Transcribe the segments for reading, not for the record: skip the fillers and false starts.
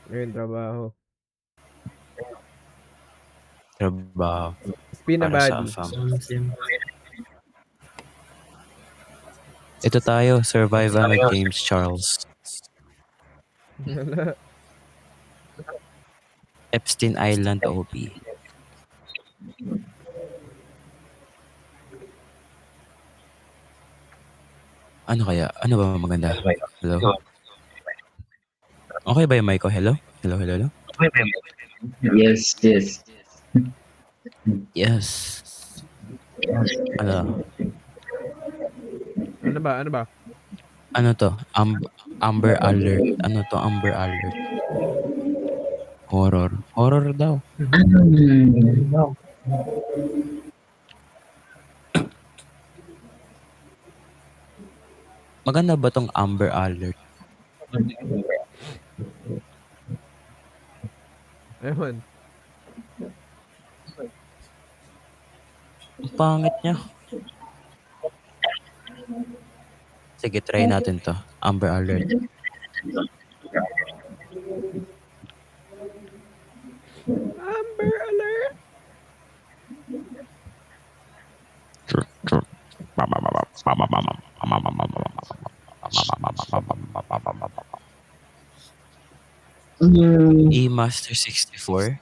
Ngayon, trabaho. Trabaho. Spin na Para sa body. AFAM. Ito tayo, Survival Games, Charles. Wala. Epstein Island OP. Ano kaya? Ano ba maganda? Hello? Okay ba yung mic ko? Hello? Hello, hello, hello? Yes, yes. Yes. Ano? Ano ba? Ano ba? Ano to? Amber Alert. Ano to? Amber Alert. Horror. Horror daw. Maganda ba tong Amber Alert? Ewan. Ang pangit niya. Sige, try natin to. Amber Alert. Amber Alert! E-Master 64.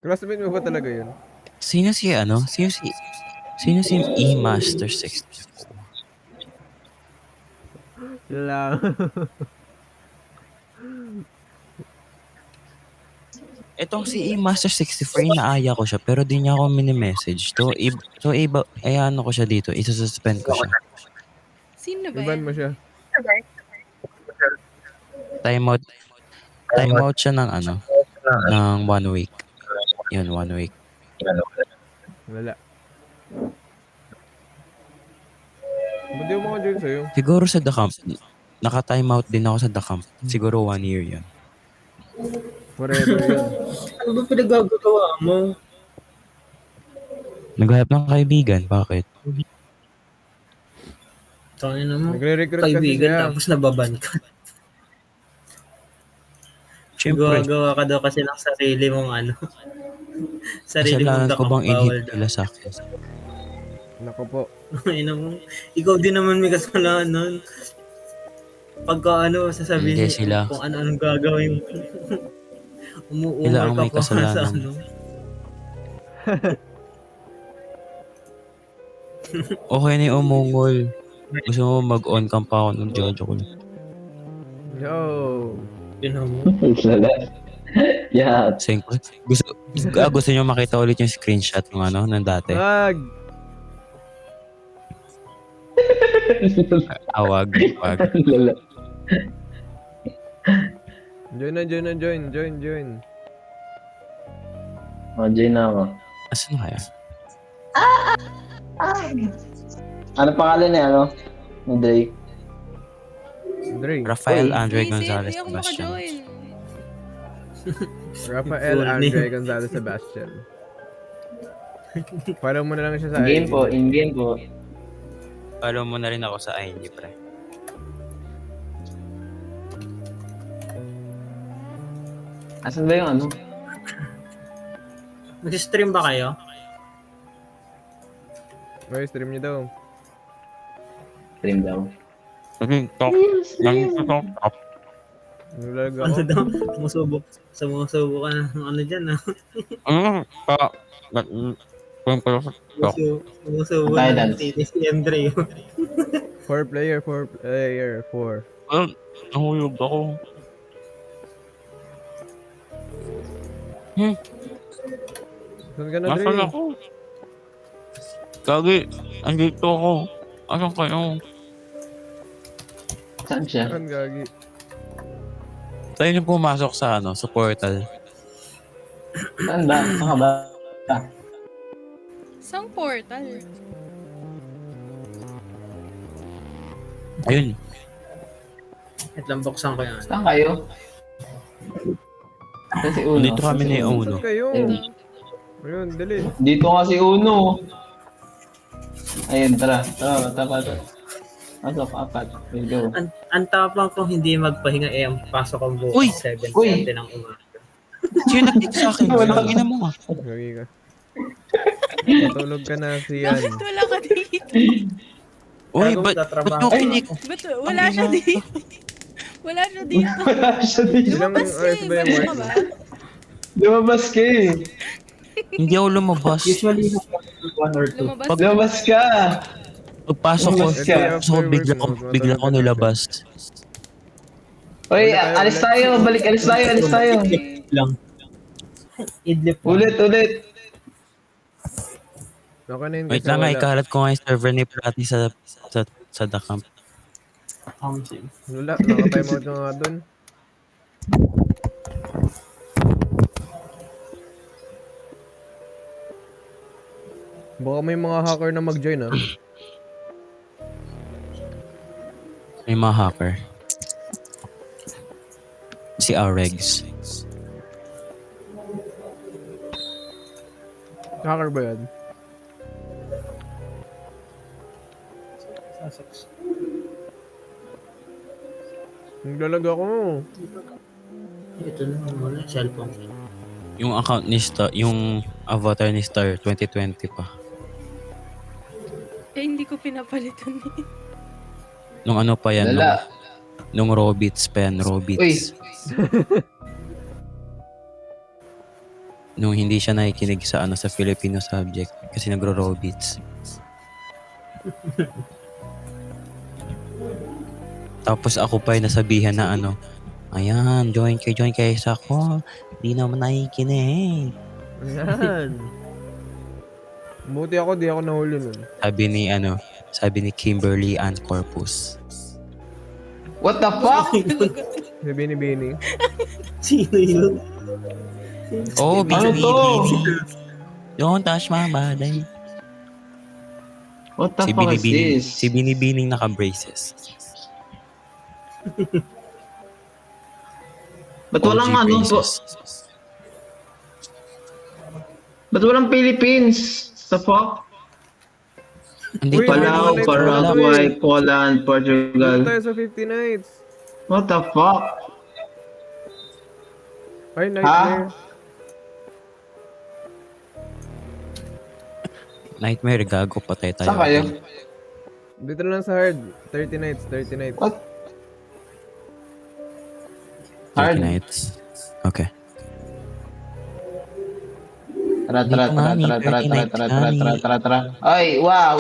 Classmate mo ba talaga yun? Sino si ano? Sino si E-Master 64? Lang. Etong si E-Master 64, inaaya ko siya pero di niya ako mini-message. Ano ko siya dito. Isa-suspend ko siya. Sino ba Iban yan? mo siya. Timeout. Timeout siya ng ano? Ng 1 week. Yun, 1 week. Wala. Ba't di mo join sa'yo? Siguro sa The Camp. Naka-timeout din ako sa The Camp. Siguro 1 year yun. Forever yun. Ano ba pinagagawa mo? Naghanap ng kaibigan. Bakit? Tangin na mo. Nagre-recruit kasi Kaibigan siya. tapos nababan ka. Siyempre. Gagawa ka daw kasi ng sarili mong ano. Sarili mong Kasalanan ko bang bawal in-hit nila sa akin? Nako po. Ina mo. Ikaw din naman may kasalanan. Pagka ano, sasabihin Hindi sila. kung ano-anong gagawin mo. Sila Umuungol ang ka may pa sa kasalanan. ano. Okay na yung umungol. Gusto mo mag-on cam pa ako ng Jojo ko. Yo! Ina mo. Yeah. Gusto niyo makita ulit yung screenshot ng ano, ng dati? Wag! Wag. Lala. Join. Join na ako. Asan na kaya? Ano pangalan niya, ano? Ni Drake. Drake. Rafael Uy. Andre Vincent, Gonzalez hindi ako Sebastian. makajoin. Rafael Full Andre name. Gonzalez Sebastian. Follow mo na lang siya sa In-game IG. po, in-game po. Follow mo na rin ako sa IG, pre. Asan ba yung ano? Mag-stream ba kayo? Okay, stream niyo daw. Stream daw. TikTok. TikTok. Nulalag Ano ako. daw? Sumusubo ka ng ano dyan, ah. Sumusubo Tayo ng dance. si Andre. 4 player. Nahulog ako. Saan ka na, Nasaan Dre? ako? Kagi, andito ako. Asan kayo? Saan siya? Saan gagi? Tayo niyo pumasok sa ano, sa portal. Saan ba? Saan ka ba? Isang portal. Ayun. At lang buksan ko yan. Saan kayo? Saan si Uno? Dito kami ni Uno. Saan kayo? Ayun. Ayun, dali. Dito nga si Uno. Ayun, tara. Tara. Pasok, apat. Let's go. Ang tapang kung hindi magpahinga ang pasok ang Uy! bukas 7:30 ng umaga. Sino nag-text sa akin? Ina mo nga. Gagi ka. Matulog ka na si Yan. Bakit wala ka dito? Uy, Gago, ba't tatrabaho. mo kinik? Ba't wala siya dito? Wala siya dito. Wala siya dito. Ilang Lumabas hours siya ba yung eh. work? Balik ka ba? Lumabas ka eh. Hindi ako lumabas. Usually, 1 or 2. Lumabas. Lumabas ka. Pagpasok ko, Lumabas ka. bigla ko nilabas. Uy, alis tayo. Alis tayo. lang. Idlip po. Ulit. Baka na yun Wait kasi lang nga, wala. ikalat ko nga yung server ni Prati sa The Camp. Wala, naka-time out na nga dun. Baka may mga hacker na mag-join ah. May mga hacker. Si Aregs. Hacker ba yan? Naglalag ako. Ito na, wala. Cellphone. Yung account ni Star, yung avatar ni Star 2020 pa. Eh, hindi ko pinapalitan eh. Nung ano pa yan, Lala. nung Robits pa yan, Uy. Robits. Nung hindi siya nakikinig sa ano sa Filipino subject kasi nagro-Robits. Tapos ako pa yung nasabihan na ano, ayan, join kayo sa ako. Di naman nakikinig. Ayan. Buti ako, di ako nahuli nun. Sabi ni Kimberly Ann Corpus. What the fuck? Si Bini. Sino yun? Oh, Ano to? Don't touch my body. What the fuck is this? Si Binibining naka-braces. Ba't walang OG ano po? braces. Ba't walang Philippines? The fuck? Andito Uy, Palau, Nights Paraguay, wala. Poland, Dito Portugal. tayo sa 50 nights. What the fuck? Ay, nightmare. Nightmare, gago, patay tayo. Saan kayo? Dito na lang sa hard. 30 nights. What? 30 Hard. nights. Okay. Tara. Dito nga, Ay, wow.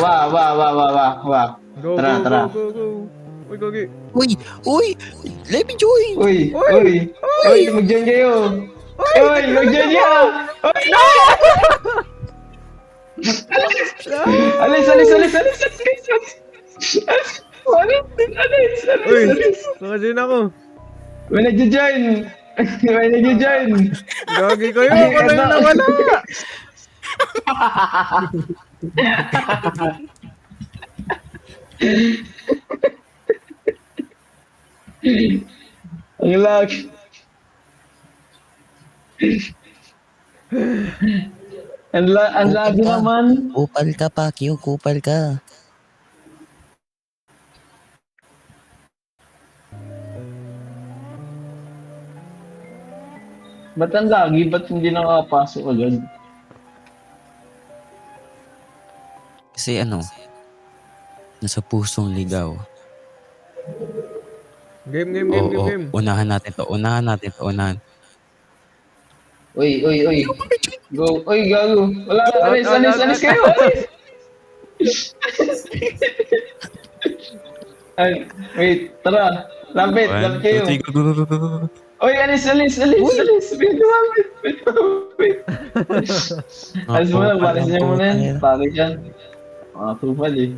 Go, Tara. go. Uy, Gogi. Uy! Let me join! Uy, mag-join kayo. Mag-join kayo. Alis. Uy, naka-join ako. May nag-join. Gogi kayo, ako na yung nawala. Ang lag. Ang lag naman. Kupal ka, Pakyo. Kupal ka. Ba't ang lagi? Ba't hindi nakakapasok agad? Kasi ano, nasa pusong ligaw. Game. Unahan natin to. Uy. Go. Uy, gago. Wala. Alis kayo. Ay, wait. Tara. Lapit kayo. 1, 2, 3, go. Uy, alis. Wait. Alis mo na. Palis niya muna yan. Palis yan. Kupal eh.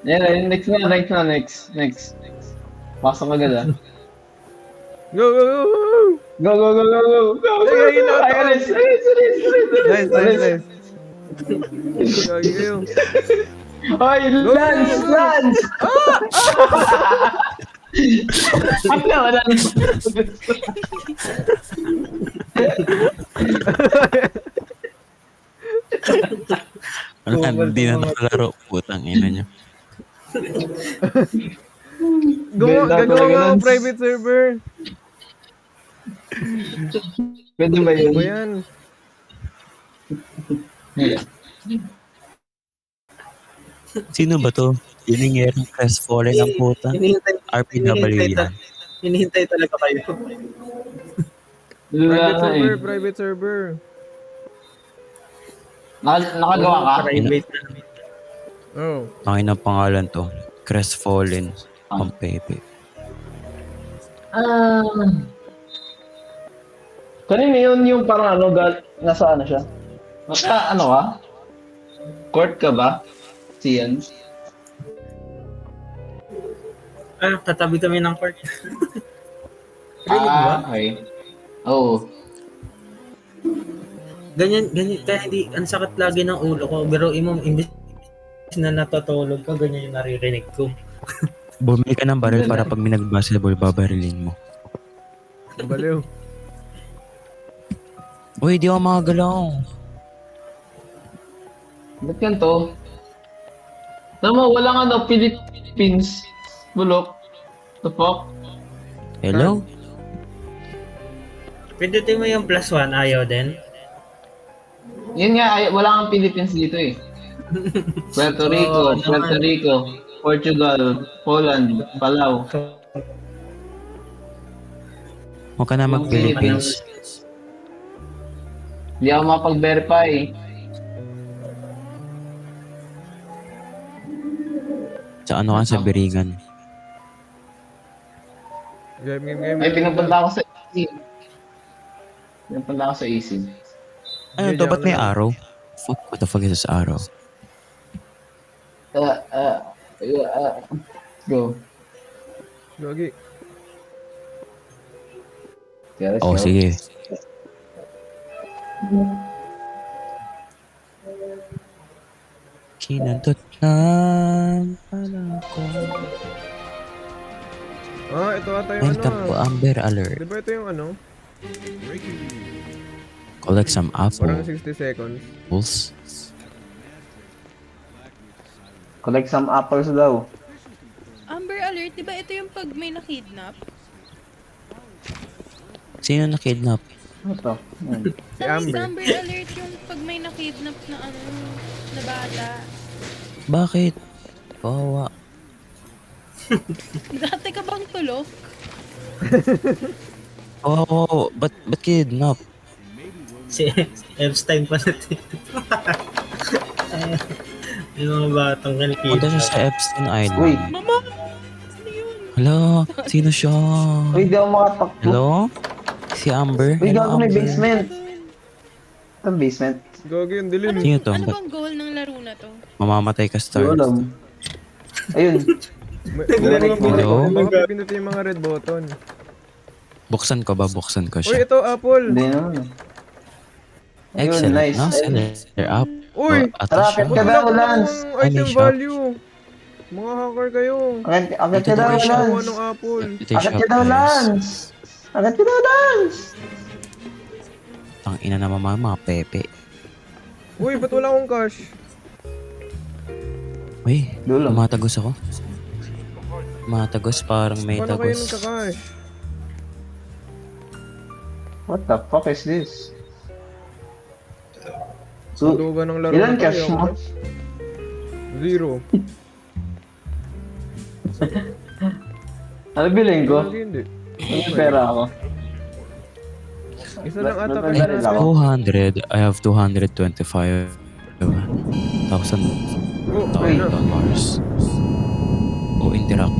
Yan, next. Pasok agad ah. Go. Go. Ay, alis. Nice. Gogi kayo. Oy, Lance! Wala na. Wala, Tungkol hindi sa na mga- nakalaro. Putang ina niya. Ganda Gagawa talaga nga ako nun. private server. Pwede ba Ano ba yun? yan? Sino ba to? Iningerang crestfallen ang puta. RPW yan. Hinihintay talaga kayo. Private Wala server, eh. private server. Nakagawa ka? Private na. Oh. Akin ang pangalan to. Crestfallen ang Pepe. Kanina yun yung parang ano, nasa ano siya? Nasa ano ka? Court ka ba? Siyan? Katabi kami ng court. Rinig mo ba? Okay. Oo. Ganyan, kaya hindi, ang sakit lagi ng ulo ko. Pero imong imbis na natutulog ka, ganyan yung naririnig ko. Bumili ka ng baril para pag may nag-basketball, babarilin mo. Baliw. Uy, di ako makagalaw. Ba't ganito? Alam mo, walang ano, Philippines. Bulok. The fuck? Hello? Pindutin mo yung +1, ayaw din. Yun nga, wala kang Philippines dito eh. Puerto Rico, Oo, Puerto naman. Rico, Portugal, Poland, Palau. Huwag ka na mag-Philippines. Hindi ako mapag-verify. Sa ano ka sa Birigan? Game. Ay, pinapunta ako sa AC. Pinapunta ako sa AC. Ano to? Ba't may araw? Fuck, what the fuck is this araw? Go. Gagi. Yeah, let's Oh, go. sige. Kinantot na ko. Ito ata yung Welcome to ano. Amber Alert. Di ba ito yung ano? Collect some Parang apples. 60 seconds. Collect some apples daw. Amber Alert, di ba ito yung pag may nakidnap? Sino na-kidnap? Ano to? Si Amber. Amber Alert yung pag may nakidnap na ano, na bata. Bakit? Kawawa. Dati ka bang tulok? Oh, ba't kidnap? Si Epstein pa natin. Yung mga batang Punta kanikita. siya sa Epstein Island. Uy, Mama! Ano yun? Hala, sino siya? uy, di ako makatakbo. Hello? Si Amber? Uy, Hello, gago may Amber. basement. Itong basement. Gagi yung dilim. Sino to? Ano Ba't bang goal ng laro na to? mamamatay ka Hindi ko star? alam. Ayun. Hello? Baka pipindutin yung mga red button. Buksan ko ba? Buksan ko Uy, siya. ito, Apple. Hindi naman. Ayun, Excellent. nice. No? Seller up. Uy! Atas siya. Rocket ka daw, Lance. Ang item Ano siya? value. Mga hacker kayo. Agad ka Ito daw, yung shop. Kuha Lance. ng Apple. Ito yung Agad shop, ka daw, guys. Lance. Agad ka daw, Lance. Tang ina naman mga pepe. Uy, ba't wala akong cash? Uy, Dulo. tumatagos ako. Tumatagos parang may Paano kayo tagos. nagka-cash? What the fuck is this? Sadugan ng laro Ilan na cash tayo. mo? 0. Ano bilhin ko? Gagi, hindi. May pera ako. Isa lang ata Ba't cash baril natin. ako? 200. I have 225,000 Oh, ayun na. dollars. O interact.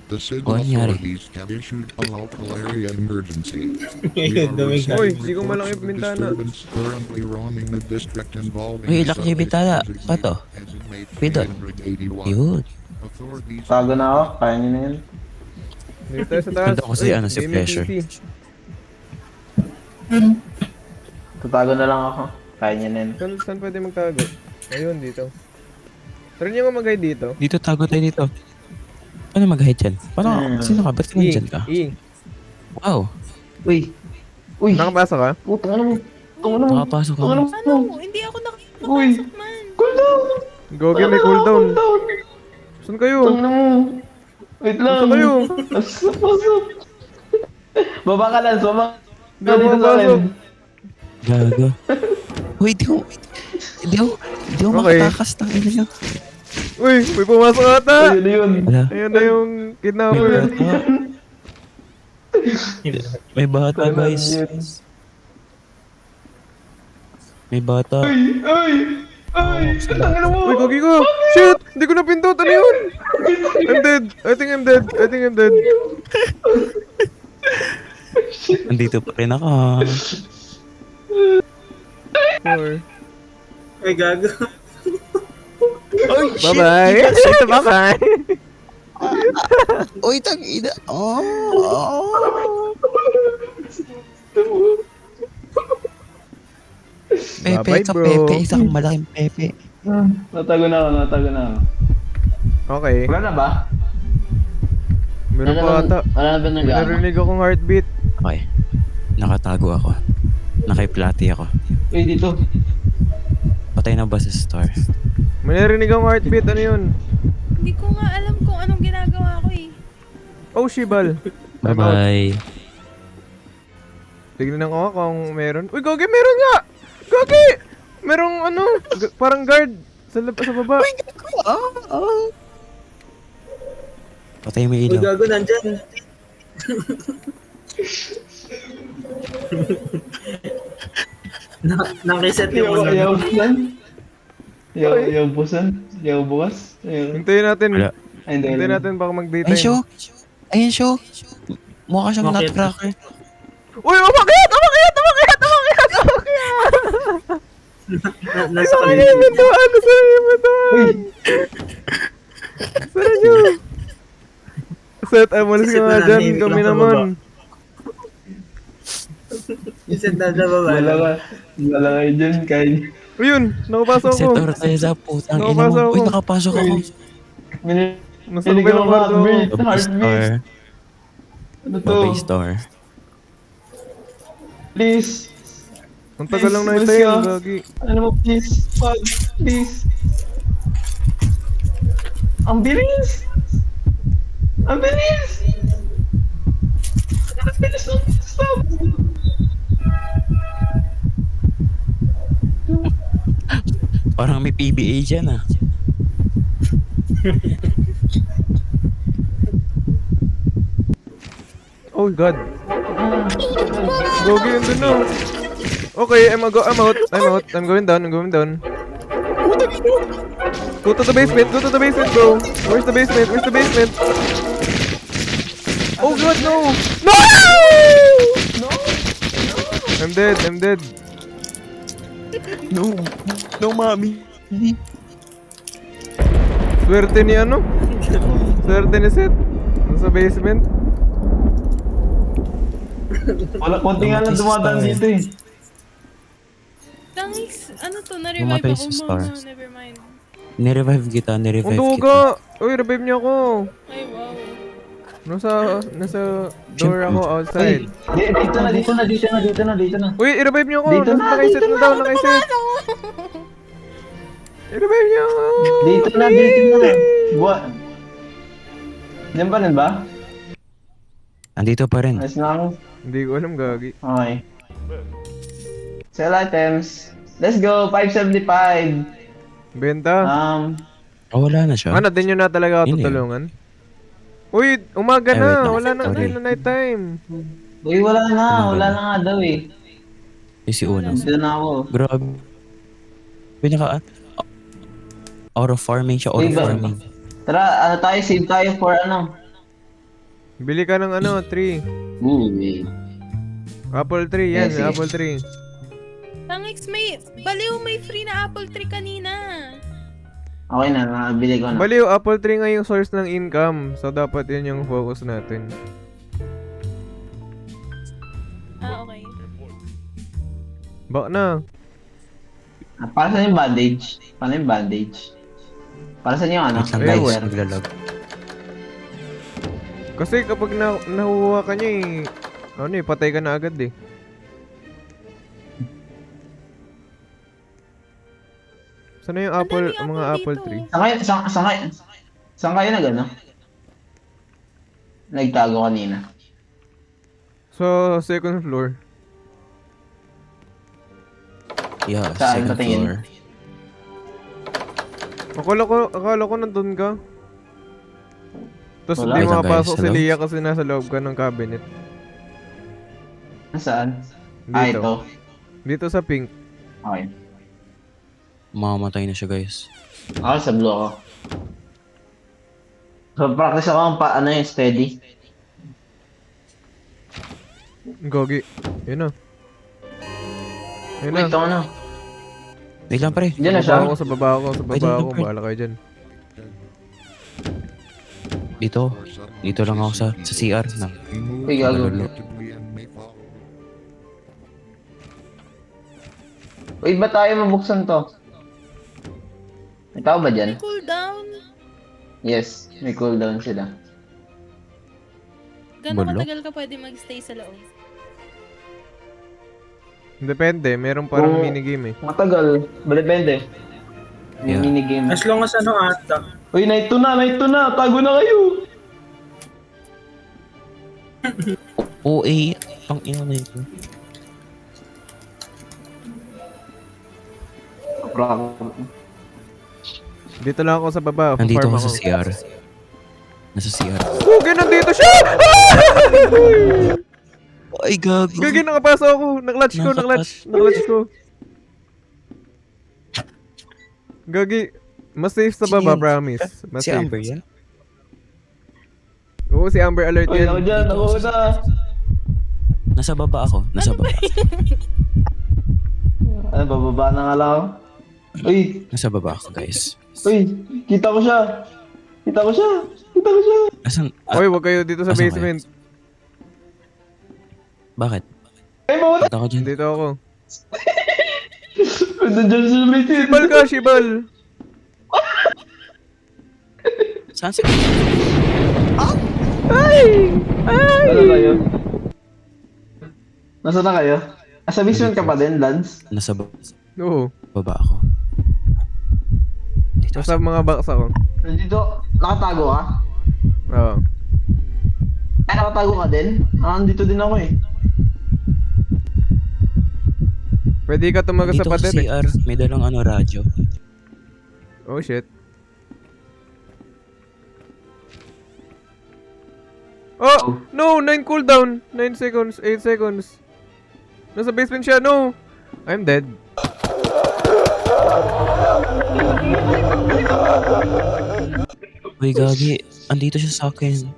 The civil Kunyari. authorities have issued a local area emergency. Dumi ka. Uy, di ko malaki yung bintana. Disturbance currently roaming the district involving Uy, laki yung bintana. Pato? Pidot. Yun. Authorities Tago na ako. Kaya nyo na yun. Dito tayo sa taas. Nandun ako si, Uy, ano, si gaming Pleasure. PC. Tatago na lang ako. Kaya nyo na yun. Saan pwede magtago? Ayun, dito. Try nyo nga mag-hide dito. Dito, tago tayo dito. Paano mag-hide dyan? Paano? Sino ka? Ba't ka nandyan ka? Wow. Uy. Uy. Nakapasok ka? Putang ano mo. Putang ano mo. Nakapasok ka. Putang ano ba? mo. Ano? Hindi ako Uy. nakapasok man. Gogi, may cooldown. Saan kayo? Tangina mo. Wait lang. Saan kayo? Pasok. Baba ka lang, baba. Hindi ako Dito sa mapasok. akin. Gago. Uy, di ako Okay. makatakas ng ina nyo. Uy, may pumasok ata. Ayun na yun. Wala. Ayun na yung May kidnapper. bata. May bata, guys. May bata. Ay! Tangina mo! Uy, gogi ko. Shit! Hindi ko napindot. Ano yun? I'm dead. I think I'm dead. Nandito pa rin ako. Four. Ay, gago. Bye-bye. Bye-bye. Uy, tang-ina. Oh. Pepe, Bye-bye, ka bro. Pepe. Isang malaking Pepe. Natago na ako. Okay. Wala na ba? Meron pa ata. Wala na ba May narinig akong heartbeat. Okay. Nakatago ako. Nakaiplati ako. Eh, dito. Patay na ba sa store? May narinig akong heartbeat. Ano yun? Hindi ko nga alam kung anong ginagawa ko eh. Oh, Shibal. Bye-bye. Tignan ko kung meron. Uy, Gogi, meron nga! Gogi! Merong ano, parang guard sa baba. Patay mo Uy, ilaw. gago, nandyan. Nakiset yung ano. Yaw busan. Yaw busan. Yaw bukas. Hintayin natin. Wala. Ay, hindi. Hintayin natin baka mag-daytime. Ayun siya. Ayun siya. Mukha siyang Bakit? nutcracker. Uy, umakyat! Nasa Ano kanila. yung batuan? Saan yung batuan? Saan yun? Set, malis ka nga dyan. Kami naman. Iset na sa baba. Wala kayo dyan, Kyle. Ayun, nakapasok Set ako. or tayo sa putang ina Nakapasok mo. Uy, ako. nakapasok ako. Nasa loob ng kwarto ako. Lobby Heartbeat. store. Ano to? Lobby store. Please. Ang tagal lang Please, naitayin, malis ka. Gagi. Ano mo, please. Pag, please. Ang bilis! Ang bilis! Ang bilis ng stop! Parang may PBA dyan ah. Oh God. Gogi, andun na. Okay, I'm out. I'm going down. Go to the basement, bro. Where's the basement? Oh God, no! No! I'm dead. No. No, mami. Swerte ni ano? Swerte ni Seth. Nasa basement. Wala, konti nga lang dumadaan dito eh. Tangis, ano to? Na-revive Namatay ako si Star. mama. Never mind. Nirevive kita. Ang duga! Uy, revive niya ako. Ay, wow. Nasa door ako outside. Dito na. Uy, i-revive niyo ako. Dito na, Nakaiset na daw, nakaiset. I-revive niyo ako. Dito na. Buwan. Diyan pa rin ba? Andito pa rin. Ayos na ako. Hindi ko alam, Gagi. Okay. Sell items. Let's go, 575. Benta. Oh, wala na siya. Ano, din yun na talaga ako Yun eh. tutulungan. Uy, umaga Eh, wait na. lang. Wala na, Sorry. hindi na night time. Uy, wala na nga daw eh. Yung si Uno. Dito na ako. Grabe. Pinaka... Auto farming siya, auto Uy, ba- farming. Tara, save tayo for ano. Bili ka ng ano, tree. Uy. Apple tree, yan, Sige. apple tree. Tangis, may free na apple tree kanina. Okay na, nabili ko na. Baliw, apple tree nga yung source ng income. So, dapat yun yung focus natin. Ah, okay. Bak na. Para saan yung bandage? Paano yung bandage? Para saan yung ano? Wait lang Eh, guys, wala. maglalog. Kasi kapag nakuha ka niya patay ka na agad eh. Sana yung Ang apple, daming ang mga apple apple dito. tree? Saan kayo na gano'n? Nagtago kanina. So, second floor. Yeah, Saan second patingin? floor. Akala ko nandun ka. Tapos Wala. hindi Wait lang, makapasok guys. si Hello? Leah kasi nasa loob ka ng cabinet. Nasaan? Dito. Ito. Dito sa pink. Okay. Mamamatay na siya, guys. Ako sa blue ako. So, practice ako ang ano yung steady. Gogi. Yun na. Yun na. Wait, ito ano? Wait lang, pre. Diyan na Sa baba siya. ako, sa baba ako, sa Pwede baba na, ako. pre. Bahala kayo dyan. Dito. Dito lang ako sa CR na. He moves Hey, gago. unpredictably and may follow. Wait, ba tayo mabuksan to? May tao ba dyan? Cool down. Yes, may cooldown sila. Gano'ng Bulok? katagal ka pwede magstay sa loob? Depende, meron parang Oo. minigame eh. Matagal. Depende. May Yeah. minigame. As long as ano ata. Uy, night 2 na! Tago na kayo! OA. Pang ina na ito. Dito lang ako sa baba. Nandito farm ako ako. sa CR. Nasa CR. Gogi, nandito siya! Ay, gago. Gogi, nakapasok ako. Naklatch ko, naklatch ko. Gogi, mas safe sa baba, Si- promise. Mas Si safe. Amber yan? Oo, si Amber Alert Uy, ako yan. dyan! Ako na! Nasa baba ako. Nasa baba. Ano, bababa na nga lang ako? Uy! Nasa baba ako, guys. Uy! Kita ko siya! Asan? Oy, wag kayo dito sa Asan basement. Bakit? Ay, mawala! Ba't ako dyan? Dito ako. Nandiyan siya sa basement! Shibal ka, Shibal! Saan si... Ano kayo? Nasaan na kayo? Sa basement ka pa din, Lance? Nasa Oo. baba ako. Dito. Nasa mga box ako. Nandito, nakatago ka? Oo. Ay, nakatago ka din? Nandito din ako eh. Pwede ka tumaga Dito sa ako sa pader eh. CR. May dalang ano, radyo. Oh shit. Oh! No! 9 cooldown! 9 seconds, 8 seconds. Nasa basement siya, no! I'm dead. Uy, gagi. Andito siya sa akin.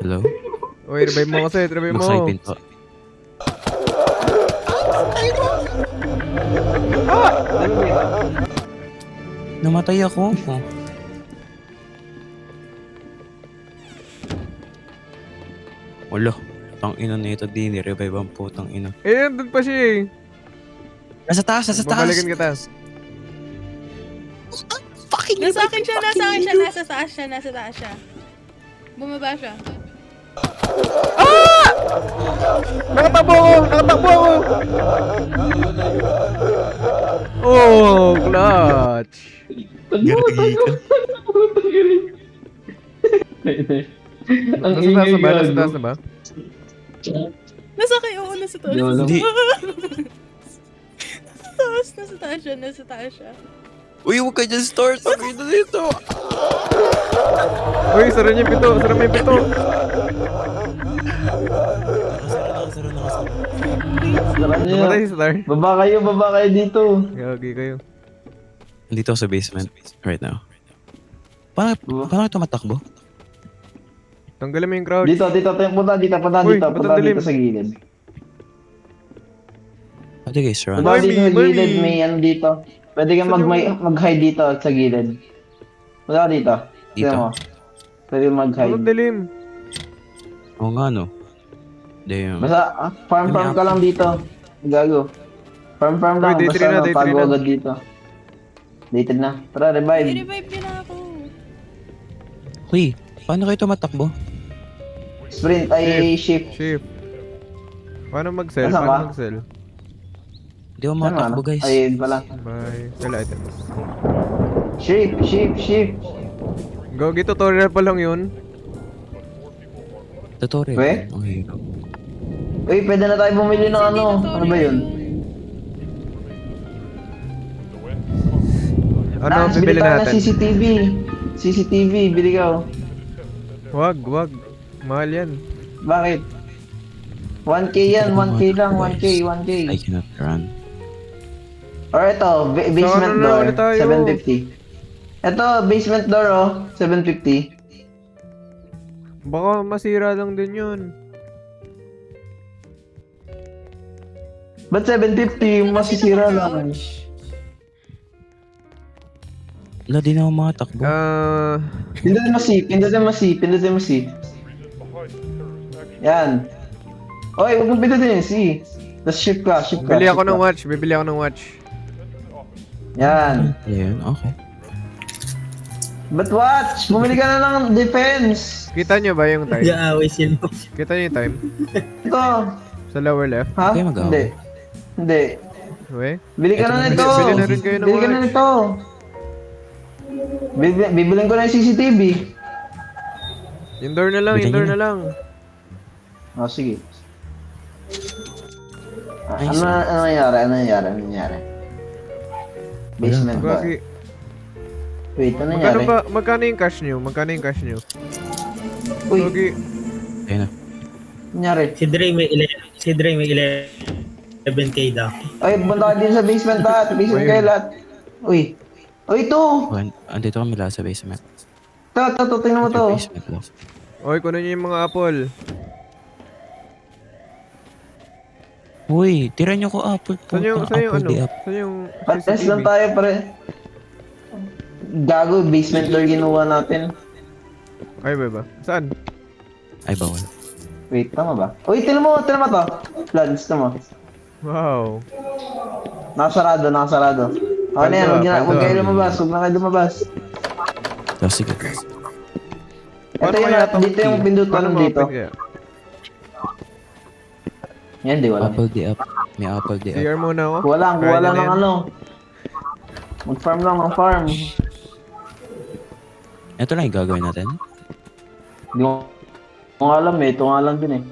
Hello? Uy, revive mo kasi, revive mo. Buksan yung pinto. Namatay ako. Oh. Wala. Tang ina na ito, di ni-revive ang putang ina. Eh, nandun pa siya eh. Nasa taas, nasa taas! Babalikan kita. Fucking Nasa akin siya, nasa akin siya, nasa taas siya. Bumaba siya. Nakatakbo ako! Nakatakbo ako! Oh, clutch! Gargi ka. Ang Nasa taas na ba? ingay Nasa taas na ba? Nasa kayo, oo, nasa taas. Hindi. Nasa taas siya. Uy, huwag ka dyan start. Ang ina dito. Uy, sara niya yung pito! Sara mo yung pito! Tara niyo. Namatay si Star. Baba kayo dito. Gagi kayo. Nandito ako sa basement right now. Paano ito matakbo? Tanggalin mo yung crouch. Dito, punta Uy, ba't punta ang dilim? dito sa gilid. Pwede guys, run. Punta dito sa Barbie! gilid, may ano dito. Pwede kang mag-hide dito at sa gilid. Punta ka dito. Dito? Tignan mo. Pwede kang mag-hide. Ang dilim. Oo nga no. Damn. Basta, farm ka lang dito. Gago. Farm lang. Uy, day Basta three na, ano, day tago three na. agad dito. Dated na. Tara, revive. I-revive niyo na ako. Uy, paano kayo tumatakbo? Sprint ay shift. Shift. Paano mag-sell? Nasaan Paano ka? mag-sell? Di ako matakbo, guys. Ayun pala. Bye. Wala items. Sheep. Gogi, tutorial pa lang yun. Tutorial. We? Ang hirap. Uy, pwede na tayo bumili ng ano. Ano ba yun? Ano ang Lance, bibili tayo ng natin? CCTV, bili ka. Wag. Mahal yan. Bakit? 1K yan, 1K lang, 1K. I cannot run. Or ito, basement So, ano na door, ulit tayo? 750. Ito, basement door, oh, 750. Baka masira lang din yun. Ba't 750? Masisira lang. Wala din ako makatakbo. Pindutin mo C. Yan. Oy, huwag mong pindutin yung C. Tapos shift ka. Bibili ako ng watch. Yan. Ayun, okay. But watch! Bumili ka na ng defense! Kita nyo ba yung time? Nag-aaway sila. Kita nyo yung time? Ito! Sa lower left? Ha? Okay, mag-away. Hindi. We? Bili ka na nito! Bili na rin kayo ng Bili ka na watch. nito! Bibilin ko na yung CCTV. Yung door na lang, Bili yung door nyo na lang. Oh, sige. Nice. Ano nangyari? Basement ba? Gogi, Wait, ano nangyari? magkano yung cash nyo? Uy, Gogi, Ayun na. nangyari? Si Dre may 11k daw. Ay, punta ka din sa basement lahat. Basement Ayun. kayo lahat. Uy, ito! Andito kami lahat sa basement. Ito, tingnan mo to. Basement lang. oy, kunin nyo yung mga apple. Uy, tira nyo ko apple. Saan yung Apple ano? di up. Saan yung Pares lang CCTV? tayo, pare. Gago, basement door ginawa natin. Ay, ba? Saan? Ay, bawal. Wait, tama ba? Uy, tingnan mo to. Plans, tama. Wow. Nakasarado. Okay na yan, huwag kayo lumabas. So, sige. Ito yung, dito yung pindutan dito. Kaya? Yan, di wala. Apple di up. May apple di up. CR muna ako. Kuha Kaya lang na ng yan. ano. Mag-farm lang ng farm. Ito lang yung gagawin natin. Hindi ko alam eh, ito nga lang din eh.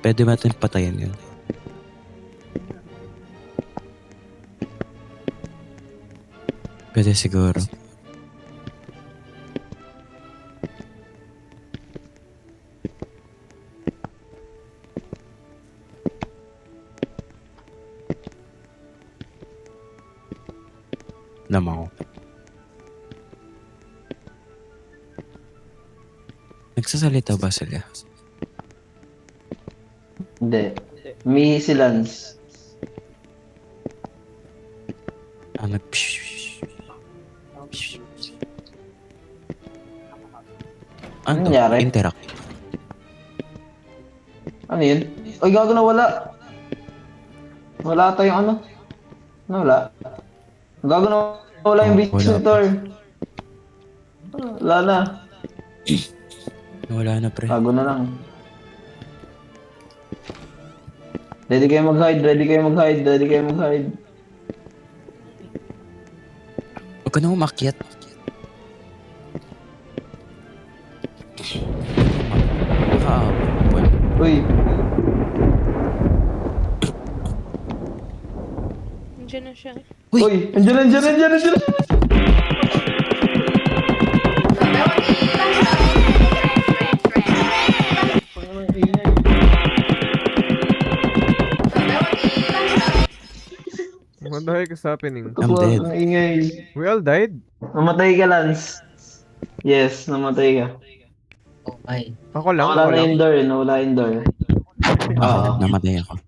Pwede ba natin patayin yun? Pwede siguro. Lamang ako. Nagsasalita ba sila? Hindi. May silence. Ano? Ano? nangyari? Interact. Ano yun? Uy, gago na wala. Wala tayong ano. Ano wala? Gago na wala yung Oh, basement wala door. Wala na. Wala na, pre. Gago na lang. Ready kayo mag-hide. Huwag ka na umakyat. Nakaapon. Uy, Nandiyan na siya. uy, andyan. What the heck is happening? I'm dead. Ang ingay. We all died? Namatay ka, Lance. Yes, namatay ka. Ako lang? Nawala na yung door, Oo. Namatay ako.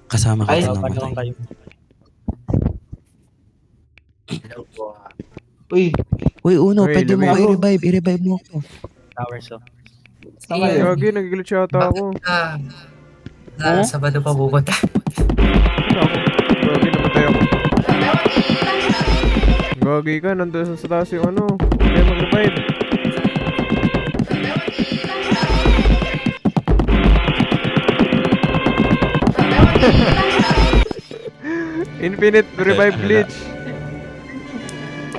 Kasama ka Ay. sa namatay. Uy, Uy, Uno, Uy, pwede mo lumiko. ako i-revive. I-revive mo ako. saan kayo? Gagi, nag-glitch yata ako. Sabado pa pupunta. Gagi, namatay ako. Gagi ka, nandun sa taas yung ano. Kaya mag-revive. Infinite revive glitch.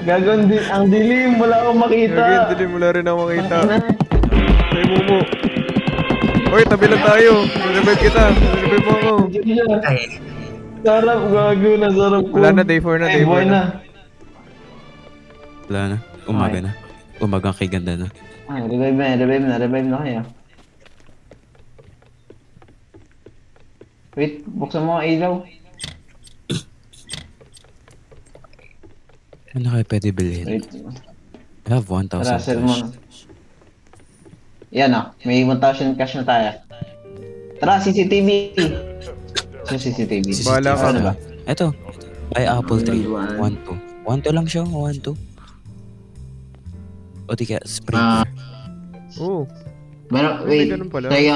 Gago, ang dilim, wala akong makita. Gagawin, dilim, wala rin ako makita. Tangina. Ay, Mumu. Uy, tabi lang tayo. Revive kita. Revive mo ako. Diyan siya. Ay, Sarap, gago, nasarap ko. Wala na, day 4 na, day 4 Boy na. Wala na. Umaga na. Umaga kay ganda na. Ay, revive na kaya. Wait, buksan mo ang ilaw. Ano kaya pwede bilhin? Wait, I have 1,000 tara, sell mo na. cash. Yan may 1,000 cash na tayo. Tara, CCTV. So, CCTV. Bahala ka. Ano ba? Ito. Buy apple tree. One. 1-2. 1-2 lang siya. 1-2. O di kaya spring. Oo. Pero, May wait. ganun pala. Try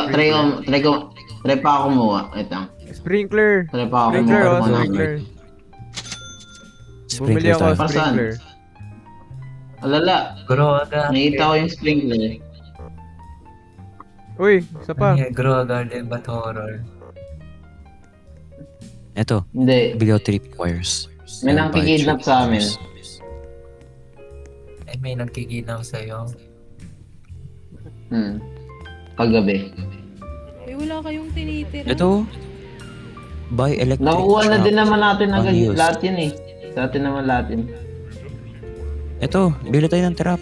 pa ako kumuha. Ito. Sprinkler. Try pa ako Sprinkler, kumuha. oh, ng sprinkler. Bumili Sprinkler ako tayo. Para saan? sprinkler. Alala. grow agad. Nakita ko yung sprinkler. Uy, isa pa. Grow garden but horror. Ito. Hindi. Bili ako 3 wires. May And buy nangkikidnap 3 sa amin. wires. Ay, may nagkikinaw sa'yo. Kagabi. Eh, wala kayong tinitira. Ito. Buy electric Nakukuha na shock. din naman natin agad Unused. lahat yun eh. Sa atin naman lahat yun. Ito. Bili tayo ng trap.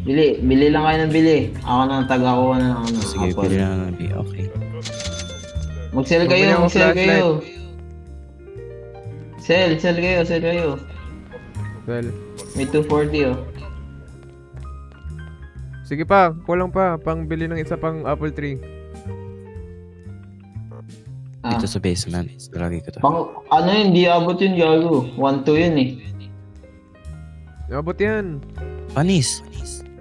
Bili lang kayo ng bili. Ako nang taga-kuha na ako ng Sige, apple. bili na ng bili. Okay. Mag-sell Bumili kayo, ako mag-sell flashlight. kayo. Sell kayo. Well, May 240 oh. sige pa, kulang pa. Pang bili ng isa pang apple tree. Ah. Dito sa basement. Lagi ko to. Ano yun, di abot yun gago. 1-2 yun eh. Abot yan. Panis.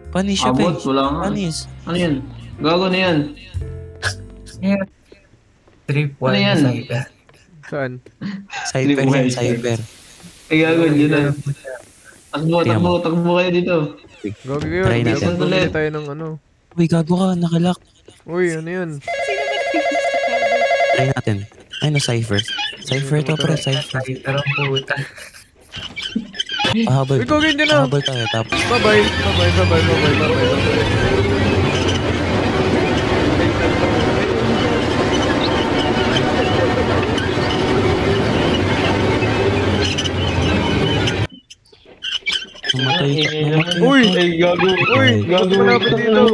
Panis siya, Abot, pe. wala nga. Panis. Ano yun? Gago na yan. Yeah. Trip Ano yan? cyber. Saan? Cyber yan, cyber. Ay gago, yun na. Takbo kayo dito. Gagi kayo. Try natin. Dapat bumili tayo ng ano. Uy, gago ka. Nakalak. Uy, ano yun? Sino ba nag-install? Try natin. Ay, no, cypher. Cypher to, pre. Cypher. Cyber ang puta. Pahabol. Uy, gawin dyan na. Pahabol tayo. Tapos, Bye-bye. Bye-bye. namatay ka. Namatay ka. Uy! Ay gago. Uy! Gago. Malapit dito.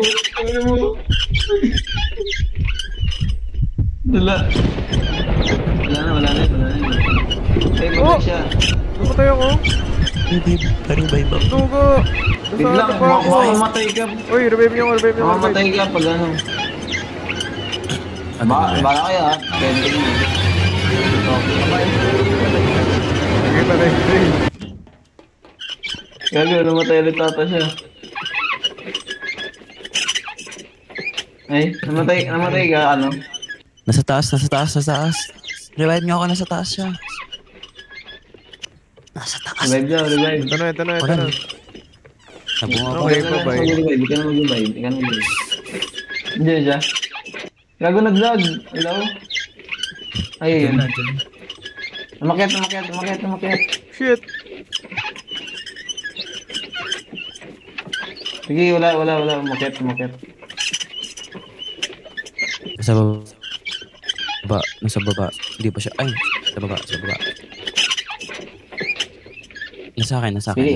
Wala. Wala na. Ay, Oh! bakit siya? Namatay ako. Babe, pa-revive ako. Dugo! Biglang, Nasaan pa ako? mamamatay ka. Uy, revive niyo ako. Mamamatay ka pag ano. Ano ba? Bala kayo ha. Pending mo. Okay, Sige, patay. gago, namatay ulit ata siya. Ay, namatay ka, ano? Nasa taas. Revive niyo ako, nasa taas siya. Nasa taas. Revive. Ito na. Wala na. Nabunga Okay, ako. bye-bye. Hindi ka na mag-revive. Hindi na siya. Gago, nag-lag. Hello? Ayun. Umakyat. Shit! Sige, wala. Umakyat. Nasa baba. Hindi pa siya. Ay, sa baba. Nasa akin. Sige.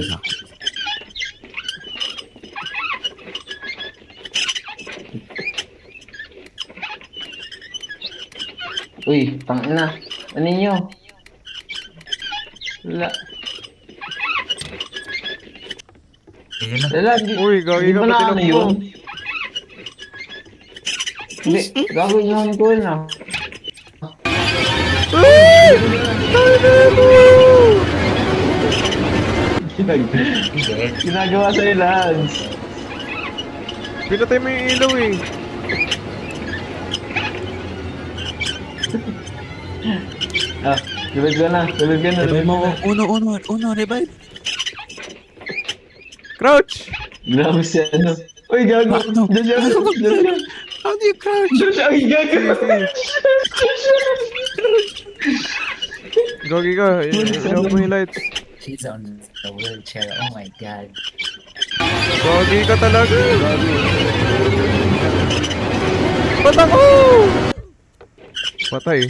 Uy, tangina. Ano ninyo? Wala. Ayun na. Wala, di, Uy, gagi di ka ba pa na ano tinakbo. yun? Hindi, gagawin yun ko na. Ginagawa sa'yo, Lance. Pinatay mo yung ilaw eh. Ah, revive ka na. Revive mo ako. Uno, revive. Crouch! Grabe siya, ano. Uy, gago. Ano? Diyan siya. How do you crouch? Diyan siya. Ay, gago. Gogi ka. Inaw mo yung lights. She's on the wheelchair. Oh my god. Gogi ka talaga. Ba't ako? Patay.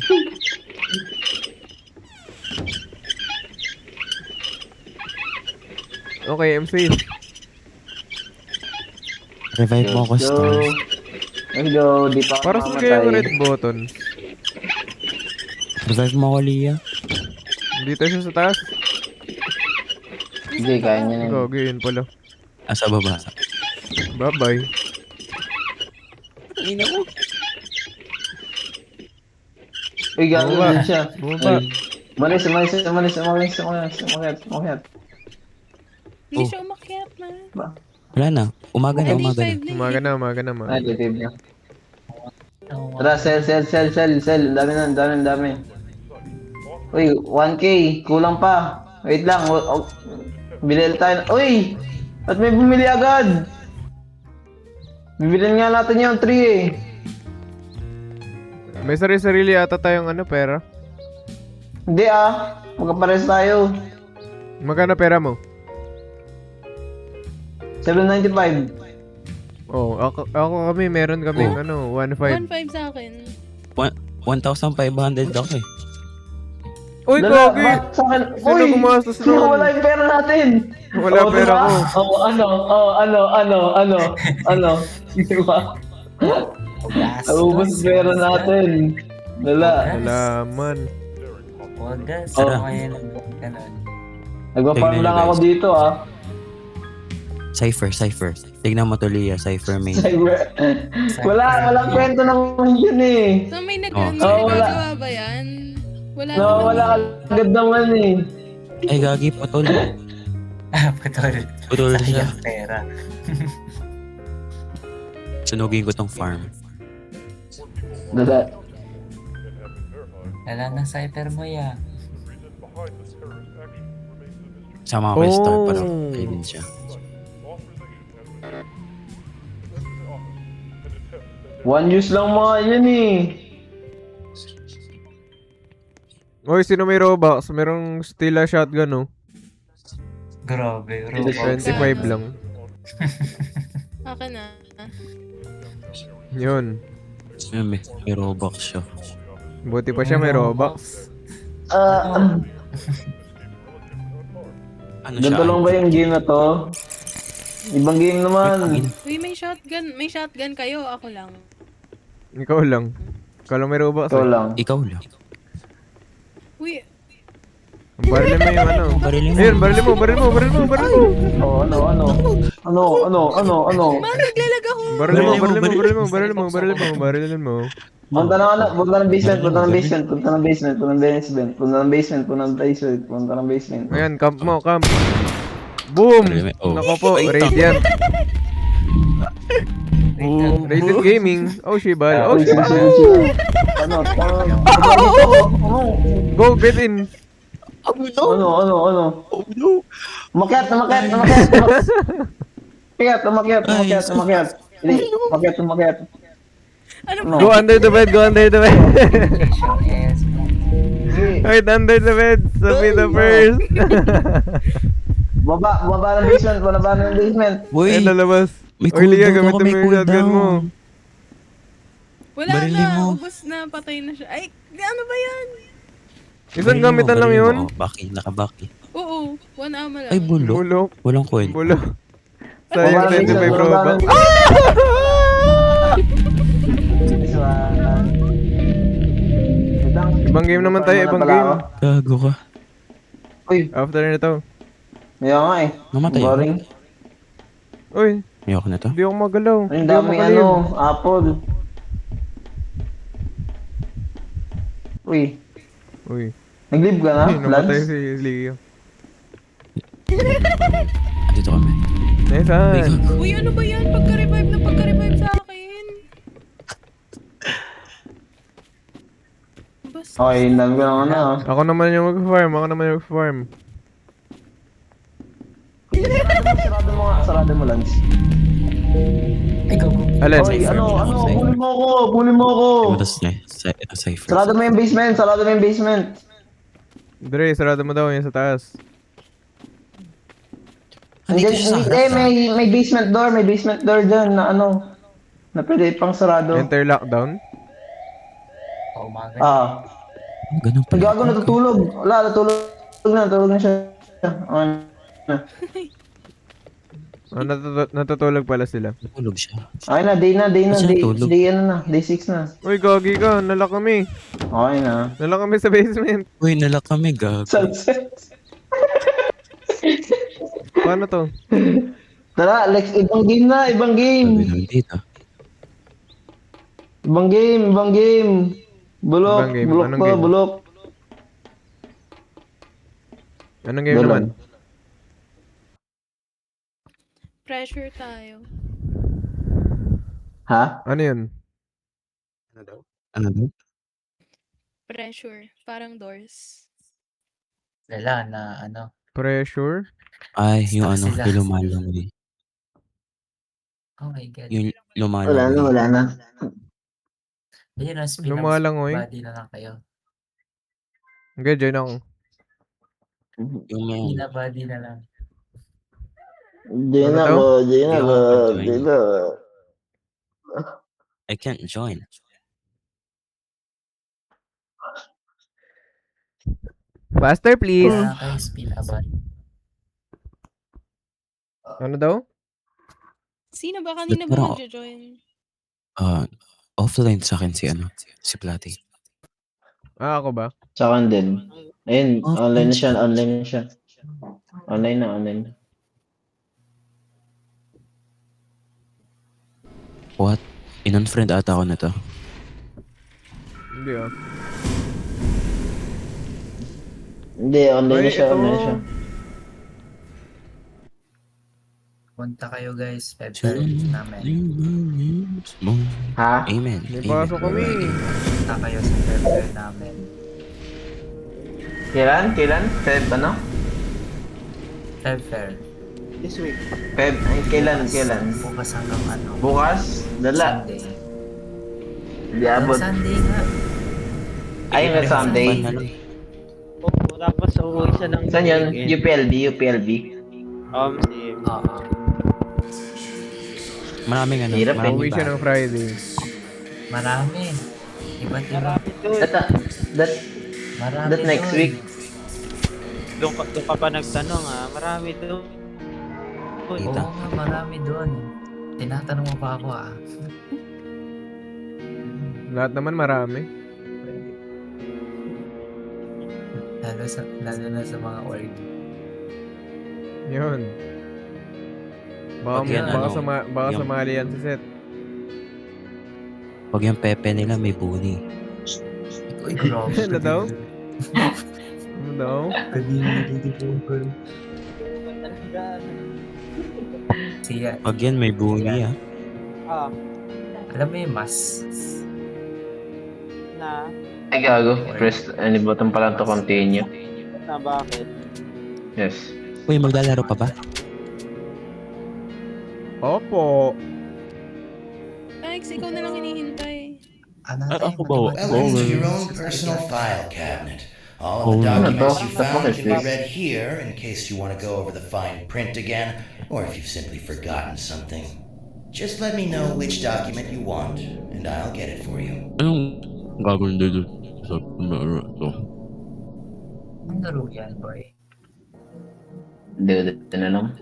Okay, I'm safe. Revive mo ako, Stars. Let's go. Di pa ako Para saan kayo yung mamatay. red button? Revive mo ako, Lia. Dito siya sa taas. Hindi, kaya niya na. yun. Gogi, yun pala. Sa baba. Bye-bye. Uy, gano'n Bumaba. din siya. Bumaba. Uy. Malis. Umakyat. Hindi Oh. siya umakyat, man. Wala na. Umaga na, umaga na. 35 na Umaga eh. na, umaga na. Ay, titib niya. Oh, Tara, sell. Ang dami. Uy, 1K. Kulang pa. Wait lang. Bilil tayo. Uy! Ba't may bumili agad? Bibilin nga natin yung 3 eh. May sarili-sarili ata tayong pera. Hindi ah. Magkapares tayo. Magkano pera mo? 795. Oh, ako kami, meron kami 1.5. 1.5 sa akin. 1,500 ako eh. Uy, Dala, Gogi! ba't sa akin? Sino gumastos nun? Wala yung pera natin. Wala pera ko. Ano? Diba? Ubus pera natin. Dala. Salaman. Wagas. Oh. Ano kaya ng ganun? Nagpa-farm Tignan lang nyo, ako guys. dito ah. Cypher. Tignan mo to, Lia. Cypher main. Walang kwento naman yun eh. So may Oh, wala. nagagawa ba yan? Wala Wala agad naman eh. Ay, gagi, putol. Putol. Putol siya. Sayang pera. Sunugin ko tong farm. Dala. Wala na cypher mo ya. Sama ko yung star para Oh. kainin siya. One use lang mga yun eh. Uy, sino may Robux? Merong Stila shotgun, oh. Grabe. 25 lang. Akin na. Yun. Ayun, may Robux siya. Buti pa siya may Robux. Ano siya? Ganito lang ba yung game na to? Ibang game naman. Uy, may shotgun. May shotgun kayo. Ako lang. Ikaw lang. Ikaw lang may Robux, Ito eh. lang. Ikaw lang. Uy, Barilin mo yung ano. Barilin mo. Ayun, barilin mo. Oh, ano? man, naglalag ako. Barilin mo. Punta ng basement. Ayan, camp mo, camp. Boom! Oh. Nako po, Radiant. Boom, Radiant Gaming. Oh, Shibal. Oh, Shibal. Ano? Go, get in. Ano? Umakyat. Umakyat. Ano Ano? Go under the bed. Yes. Wait, under the bed. Sabi the first. Baba ng basement. Uy, Ayun, lalabas. may Oy, Lia, cooldown ako, gamitin may mo yung shotgun mo. cooldown. Wala Barilin na. mo. Ubus na. Patay na siya. Ay, ano ba yan? Isang gamitan lang yun. Baki, nakabaki. Oo. 1 hour lang. Ay, bulok. Bulok. Walang coin. Bulok. Sayang Baba ng 25 basement, Robux. Ibang game naman tayo, ibang game. Gago ka. Uy, After nito. kaya nga eh. Namatay ako. Boring. Uy, Ayoko na to. hindi ako magalaw. Ang Hindi ako dami makalim. apple. Uy, Uy, nag-leave ka na, namatay Lance? si Leo. Dito kami. Nice Ay, one. gago. Uy, ano ba yan? Pagka-revive sa akin. Basta. Okay, ang dami ko lang ano. Ako naman yung mag-farm. Sarado mo, Lance. Ay, go. Alin? Oy, Cypher, ano, cypher. huli mo ako. Ito, cypher. Sarado mo yung basement. Dre, sarado mo daw yan sa taas. Andito siya sa harap Eh, na. may basement door dyan na ano, na pwede pang sarado. Enter lockdown. Oo, mga ganun. Ah, Ganun pala. gago natutulog. Wala, natulog na siya. Ano na. Natutulog pala sila. Tulog siya. Okay na, day Ba't siya natulog? day 6 na. Uy, gagi ka. Nala kami. Okay na. Nala kami sa basement. Uy, nala kami, gag. Sunset. Paano to? Tara, Lex, ibang game na, ibang Sabi game. namin dito. Ibang game. Bulok, Ibang game. bulok Anong to, game? bulok. Anong game Doon naman? lang. Pressure tayo. Ha? Ano yun? Ano daw? Pressure. Parang doors. Lala na ano. Pressure? Ay, yung ano, Sila. yung lumalangoy. Oh my God. Yung Wala lumalangoy. na. Ayun ang spin Lumalangoy? body na lang kayo. Okay, join ako. Yung may Spin body na lang. Di Ano na daw? ko, di na Hindi ko, ako mag-join. di na. I can't join. Faster, please. Kaya kayo spin body. Ano daw? Sino ba? Kanina ba Pero- nagjo-join? Offline sa akin si ano, si Platy. Ako ba? Sa akin din. Ayun, Oh, online na friendship. siya, online na siya. Online na. What? In-unfriend ata ako na to. Hindi ah. Hindi, online na Ay, siya, ito. online na siya. Punta kayo guys. February namin. Ha? Amen. May Amen. pasok kami. Punta kayo sa February namin. Kailan? Feb, ano? February. Feb, ay, kailan? Bukas hanggang ano. Bukas? Dala. Sunday. Di abot. Sunday nga. Ay, nga Sunday. Oo, tapos uuwi siya ng Saan yun? weekend. UPLB. Si Oo. Maraming ano, Hirap eh. maraming Uwi siya bago. ng Friday. Marami. Iba't iba. marami doon. Marami That next doon. week. Doon ka pa nagtanong marami doon. Oo Tita. nga, marami doon. Tinatanong mo pa ako Lahat naman marami. Lalo na sa mga org. Yun. Baka, Pag yan, baka, ano, baka yung- sumali yan si Seth. Pag yung pepe nila may buni. Uy, grabe. Ano daw? Ano daw? Siya. Pag yan may buni ah. Alam mo yung mas. Na Ay, gago. Press any button pa lang to continue. bakit? Yes. Uy, maglalaro pa ba? Opo. Alex, ikaw na lang hinihintay. Ano Ako ba? Welcome to your own personal file cabinet. All Oh, of the ano documents to? you What the fuck found is can be this? read here in case you want to go over the fine print again, or if you've simply forgotten something. Just let me know which document you want, and I'll get it for you. Anong gagawin dito? Sa laro to? Ang laro yan, boy. Hindi, tinanong.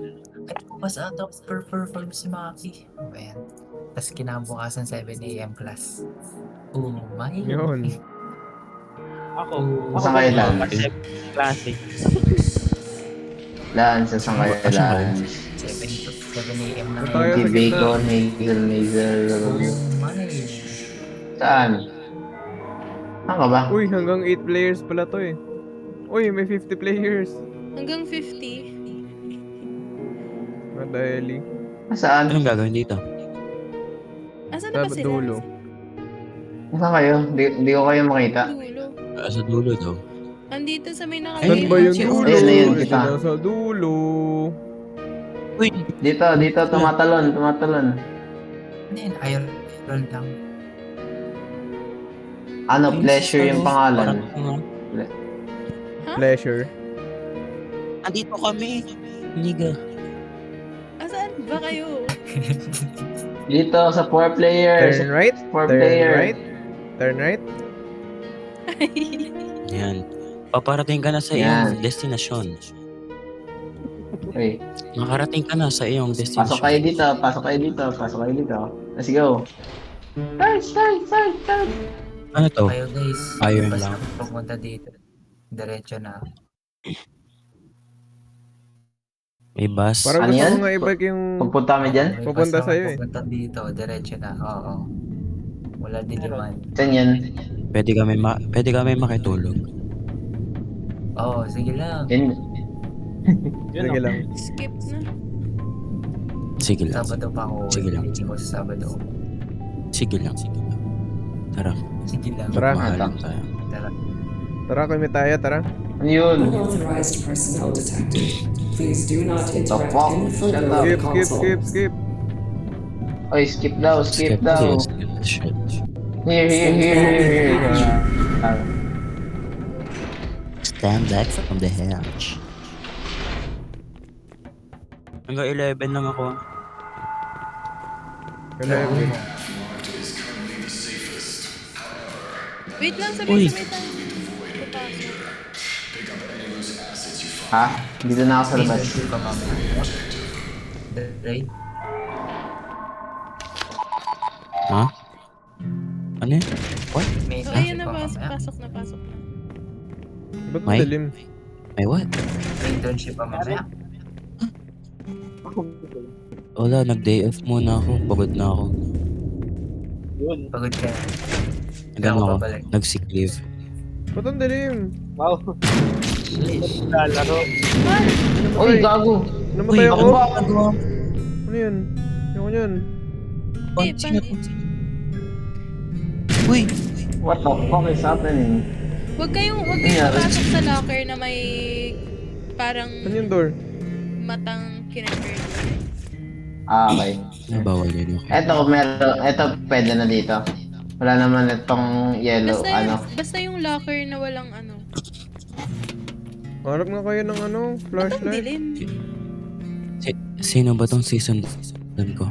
Ay, was out of perform si Maki. Ano ba yan? Tapos kinabukasan 7 a.m. class. Oh my. Yun. Ako. Saan kayo lang? Classic. Laan sa Sangkayalan. 7 a.m. na Ito tayo. ngayon. Hindi, Bacon, Hazel. Oh my. Saan? Saan ka ba? Uy, hanggang 8 players pala to eh. Uy, may 50 players. Hanggang 50. Madali. Saan? Anong gagawin dito? Asan na ba Sa sila? dulo. Saan kayo? Di ko kayo makita. Dulo. Sa dulo daw. Andito sa may Ay, Saan ba yung si dulo? Ayun, ayun, Ito kita. na sa dulo. Uy, Dito, tumatalon. Ano yun? Iron lang. Ano, pleasure yung pangalan. Pleasure. Andito kami. Niga. Asaan ba kayo? Dito sa 4 players. Turn right. 4 Turn player. right. Turn right. Yan. Paparating ka na sa Yan. iyong destinasyon. Uy, Nakarating ka na sa iyong destinasyon. pasok kayo dito, pasok kayo dito, pasok kayo dito. Let's go. Start. Ano to? Kayo guys, Ayun basta lang. pumunta dito. Diretso na. May bus. Parang Ano gusto yan? ko nga i-bike yung... Pupunta kami dyan? May Pupunta basta sa'yo eh. Pupunta dito, diretso na. Oo. Wala diliman. Saan yan? Pwede kami makitulog. Oo, sige lang. Yan. Sige lang. Skip na. Sige lang. Sabado pa ako. Sige lang. Hindi ko sa Sabado. Sige lang. Tara. Sige lang. Tara. Mahalan tayo. Tara. Tara, kami tayo, tara. Ano yun? Unauthorized personnel detected. Please do not interact fuck? any further Shut up. with the Skip, console. skip. Oy, skip daw. Skip this shit. Here. Stand back from the hatch. Hanggang 11 lang ako. Kailangan. Wait lang, Uy. sabay tayo. Papasok. Ha? Dito na ako sa labas. Hindi pa mamaya. Right? Ha? Ano yun? What? May So, ayun na, pa mamaya. pasok na. Ba't May? madilim? May what? May internship pa mamaya. Wala, nag-day off muna ako. Pagod na ako. Pagod ka. Nagano ako. babalik. Nag-sick leave. Ba't ang dilim? Wow. Lalaro. Oy, gago. Namatay ako? ano ba? Ano ba? Ano yun? Yung yun. Hindi, Sino to? panik. Uy! What the fuck is happening? Huwag kayong Nangyari? pasok sa locker na may parang Ano yung door? matang kinembert. Okay. Bawal yun. Okay. Eto pwede na dito. Wala naman itong yellow, Basta yung locker na walang ano. Harap nga kayo ng ano, Ang flashlight. dilim. Sino ba tong season ko?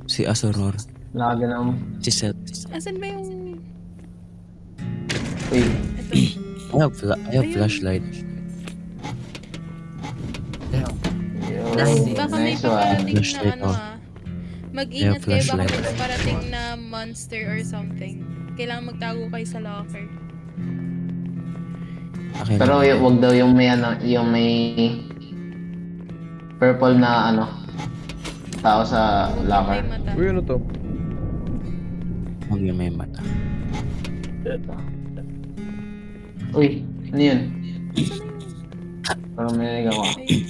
Si Asoror. Lagi na. Si Seth. Asan ba yung... Uy, Ito. I have flashlight. Damn. yo, Baka may nice one. paparating na Flashlight, ano oh. ah. Mag-ingat Yeah, kayo, baka may flashlight. paparating na monster or something. Kailangan magtago kayo sa locker. Okay Pero lang. wag daw yung may yung may purple na tao sa May locker. mata. Uy, ano to? Huwag yung may mata. Uy, ano yun? Asan na yun? Parang may narinig ako. Ayun.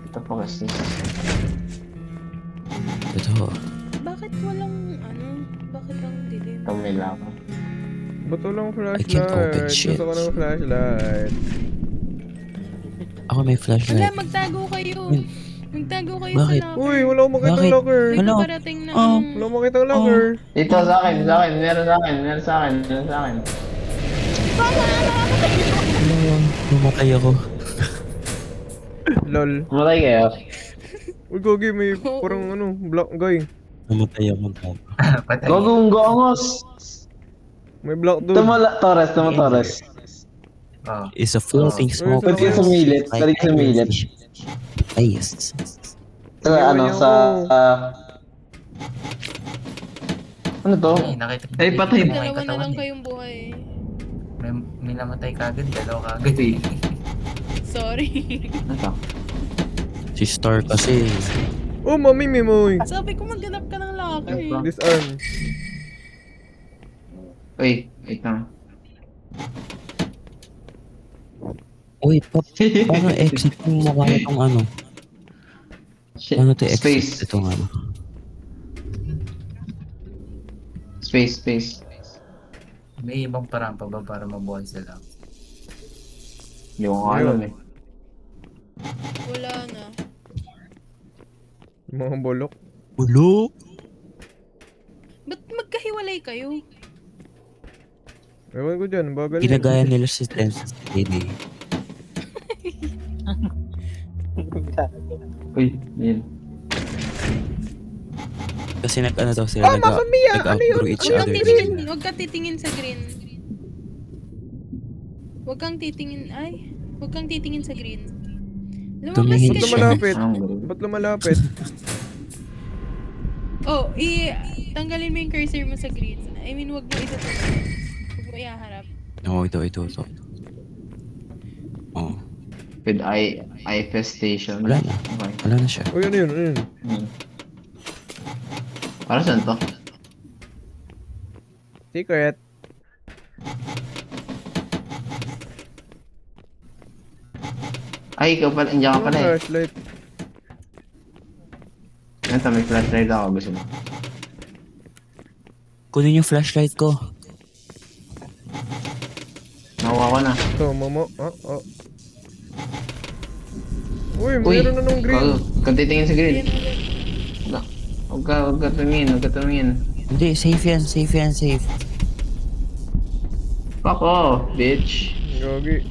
Ito po kasi. Ito. Bakit walang ano? Bakit ang dilim? Ito may locker. Ba't walang can't open flashlight? shit. Gusto ko ng flashlight. Ako may Wala, flashlight. magtago kayo. Magtago kayo Bakit? sa locker. Uy, wala akong makita Bakit? locker. May Wala. paparating na Oh. ano. Wala akong makita locker. Dito sa akin. Meron sa akin. Lumatay ako. Lol. Mamatay kayo. Uy, Gogi, may parang ano, black guy. Lumatay ako. Patay. Gagong gongos! May black dude. Torres. Oh. It's a floating Uy, smoke. Pwede ka sumilit. Ay, yes. Sa ano to? Ay, nakita ko. Ay, patay. May Dalawa na katawan lang eh. kayong buhay. May namatay kagad. Dalawa kagad eh. Sorry. Ano to? Si Star kasi. Oh, mami, memoy. Sabi ko maghanap ka ng locker eh. Disarm. Uy, wait lang. Uy, paano exit kung mukha itong ano? Paano to exit Space. itong ano? Space. May ibang parang pa ba para mabuhay sila? Hindi ko alam eh. Wala na. Mga bolok. Ulo! Ba't magkahiwalay kayo? Ewan ko dyan, bagal yun. Ginagaya nila si Tense Lady. Uy, yun. Kasi nag-ano daw sila, Mamma Mia! Ano yun? nag-outgrow each Huwag kang other. titingin, huwag kang titingin sa green. Huwag kang titingin, huwag kang titingin sa green. Lumabas Tumingin Ba't ka siya. na. lumalapit? Anong group? Ba't lumalapit? Oh, tanggalin mo yung cursor mo sa green. I mean, huwag mo ito. Huwag mo ihaharap. Oo, ito. Oo. With eye infestation. Wala na. Okay. Wala na siya. Uy, ano yun? Ano yun? Para saan to? Secret. Ay, ikaw pala. Andiyan ka Ano pala eh. flashlight? Ito, may flashlight ako. Gusto mo. Kunin yung flashlight ko. Nakuha ko na. Ito, Momo. Uy, mayroon na nung green. Huwag kang titingin sa green. Huwag ka tumingin. Hindi, safe yan. Fuck off, bitch. Gogi.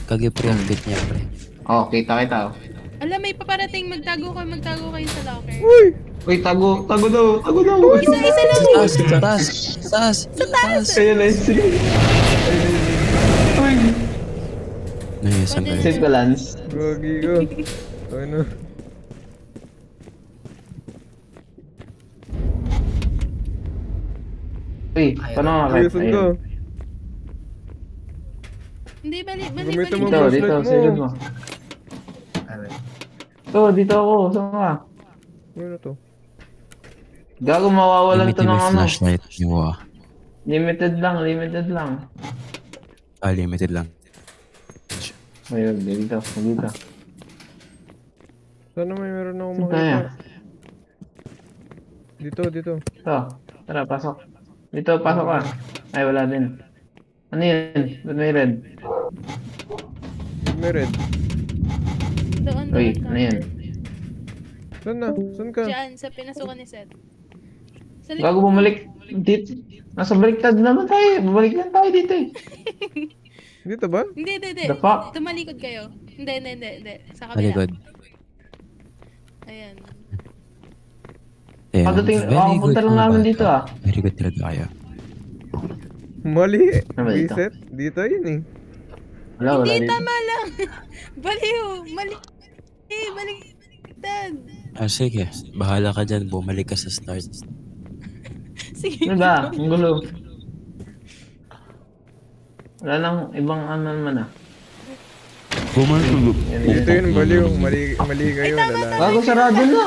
Kagi pre, ang bit niya pre. Oh, kita. Oh. Alam, may paparating. Magtago kayo sa locker. Uy! Tago daw. Isa lang. Sa taas. Kaya na yun, sige. Uy. Naisan ka. Save ka, Lance. Gogi ko. Ano? Uy, paano nga kahit? Ayusin ko. Hindi, bali. Gamitin mo Dito, flashlight mo. silid mo. Dito ako. Saan ka? Ano to? Gago, mawawalan to Limited ng may ano. flashlight niyo ah. Limited lang. Limited lang. Ayun, dito. Sana may meron akong Saan tayo? makita. Dito. Ito, tara, pasok. Dito, pasok ka. Ay, wala din. Ano yun? Ba't may red? May red. Doon. Uy, ano yun? Saan na? Saan ka? Diyan, sa pinasukan ni Seth. Sa Gago, bumalik. Dito. Nasa baliktad naman tayo. Bumalik lang tayo dito eh. Dito ba? Hindi. The fuck? Tumalikod kayo. Hindi. Sa kabila. Malikod. Ayan. Damn, Pagdating, very good punta lang mga namin bata. dito ah. Very good talaga kayo. Mali. Ano ba dito? Reset. Dito yun eh. Wala Hindi, dito. tama lang. Baliw. Baliktad. Sige. Bahala ka dyan. Bumalik ka sa start. Sige. Ano ba? Ang gulo. Wala nang ibang ano naman ah. Bumalik. Dito yun, baliw. Mali kayo, lala. Gago, sarado na.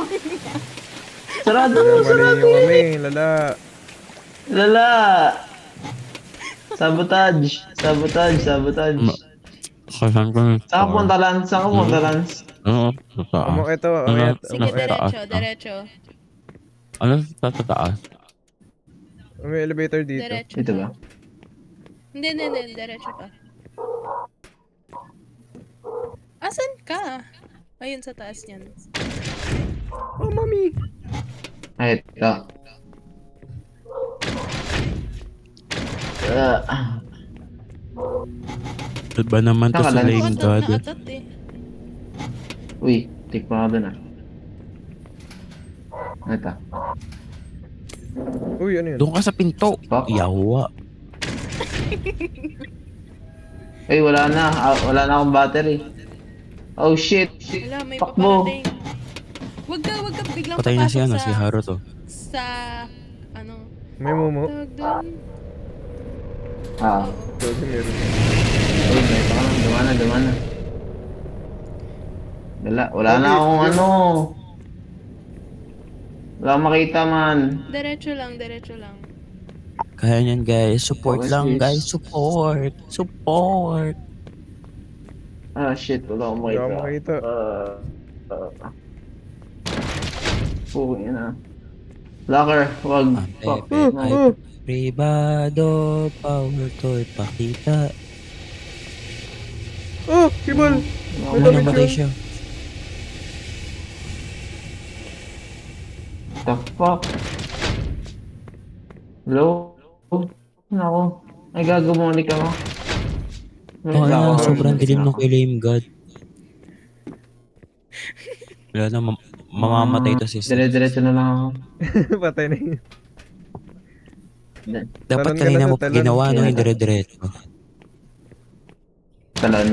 Sarado. Mali nyo kami, lala. Lala. Sabotage. Saan ka Saan ka punta, Lance? Oo, sa taas. Umakit ako. Sige, taas, diretso. Ano sa taas? May elevator dito. Diretso. Dito ba? Hindi. Diretso pa. Asan ka? Ayun, sa taas niyan. Oh, mami. Ay, ito. Ba't ba naman to Saan ka, sa Lance? lane god? Naatat eh. Uy, take pa ka dun ah. Ito. Uy, ano yun? Doon ka sa pinto. Fuck. Yawa. Ay, wala na. Wala na akong battery. Oh shit. Wala, may Fuck mo. paparating. Wag ka biglang Patay na si papasok si Haruto. sa, ano, May momo. tawag doon. Ah. Gogi, meron. Uy, may pa ka na. Dumana. Wala na akong ano. Wala akong makita man. Diretso lang. Kaya niyan guys. Support Okay, lang please. guys. Support. Ah shit, wala akong Hindi makita. ako makita. Pukin na. Locker, wag. Fuck. Ay, privado. Power to ipakita. Oh, Kibal! May Ano, damit namatay yun. siya. The fuck? Hello? Nako. Ay, gago bumalik ako. Oh, Bumalik ako. sobrang Bumalik dilim ako. nung kay Lame God. Wala na, mamamatay to si Seth. Dire-diretso na lang ako. Patay na yun. Dapat Talon ka kanina na mo sa pa talon. ginawa, no? Yung dire-diretso. Talon.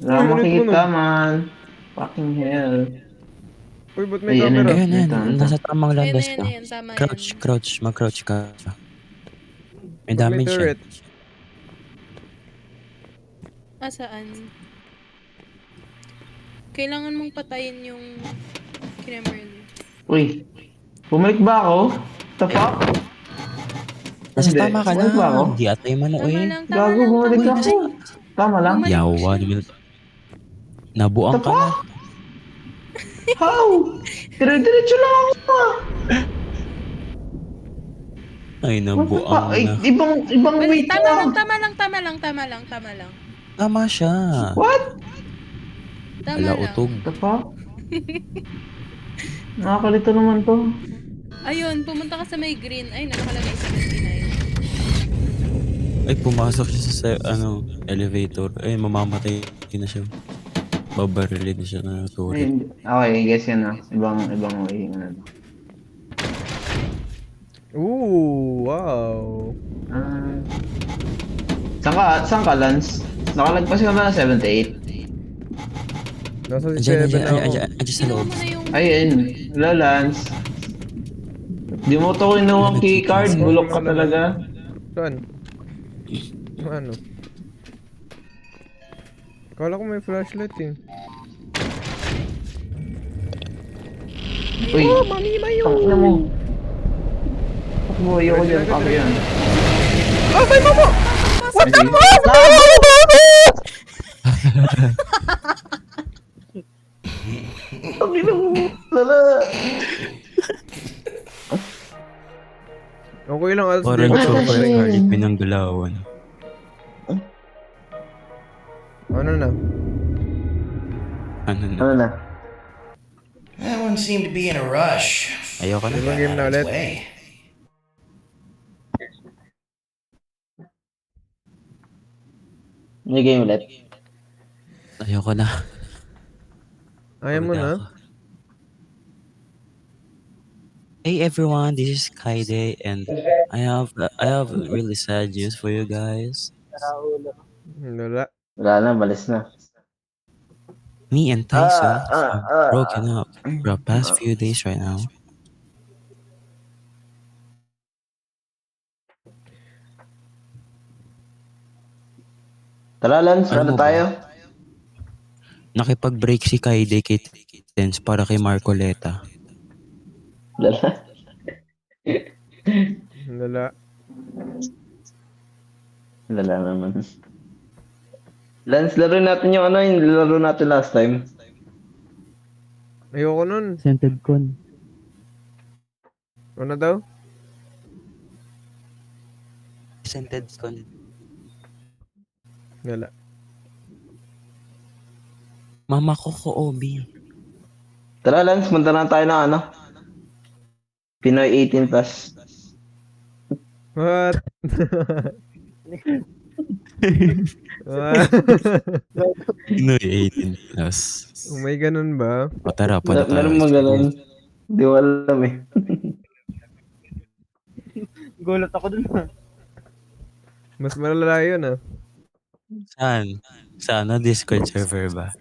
Wala Uy, makikita, ano? man. Fucking hell. Uy, ba't may Ay, ano camera? Ayun, ayun. Ito. Nasa tamang Ayun, landas ayun, ka. ayun. Tama Crouch, yan. crouch. Mag-crouch ka. May Ba't may damage siya. turret? Saan? Kailangan mong patayin yung Kinemerly. Uy. Bumalik ba ako? The fuck? Nasa Hindi. tama ka na. Bumalik ba ako? Hindi atay mo na, Tama eh. lang, tama Gago, lang, bumalik tama ako. lang. Tama lang? Bumalik Yawa. siya. Nabuang The ka na. fuck? How? Dire-diretso lang ako. Ay, What the nabuang fuck? Ay, na. ibang Bali, way tama lang, ka. tama lang, tama lang, tama lang, tama lang. Tama siya. What? Tama Ala, lang. utog. The fuck? Nakakalito naman to. Ayun, pumunta ka sa may green. Ay, nakalagay 79. Ay, pumasok siya sa, elevator. Ay, mamamatay na siya. Babarilin na siya na Ay, turret. okay, guess yan na. Ibang way. Ano. Ooh, wow. Ah. Saan ka, Lance? Nakalagpas ka ba ng 78? Nasa si Andiyan, 7 ako. andiyan sa Kinuha loob. mo na yung... Ayun. Wala, Lance. Di mo to kinuha keycard. Bulok ka talaga. Saan? Ano? Kala ko may flashlight eh. Uy. Oh, mami mayo! Tangina mo. Takbo, ayoko dyan. Pake yan. Oh, may momo! What the Tangina mo. Lala. Okay lang, alas Parang din. chocolate garlic pinanggulawan. Ano na? Ano na? Ano na? That one seemed to be in a rush. Ayoko na. Ibang game na ulit. Way. May game ulit. Ayoko na. Ayaw mo na? Hey everyone, this is Kaide and I have really sad news for you guys. Wala. Wala na, balis na. Me and Tyson have broken up for the past few days right now. Tara, Lance, Ano ano ba? tayo? Nakipag-break si Kaide kay Tens para kay Marcoleta. Lala. Wala. Lala naman. Lance, laro natin yung yung laro natin last time. Ayoko nun. Scented con. Ano daw? Scented con. Wala. Mama ko ko Obi. Tara, Lance, punta na tayo ng Pinoy 18 plus. What? What? Pinoy 18 plus. Oh, may ganun ba? O tara, punta tayo. Meron mo ganun. Di ko alam eh. Gulat ako dun. Mas malala yun ah. Saan? Saan? Discord server ba?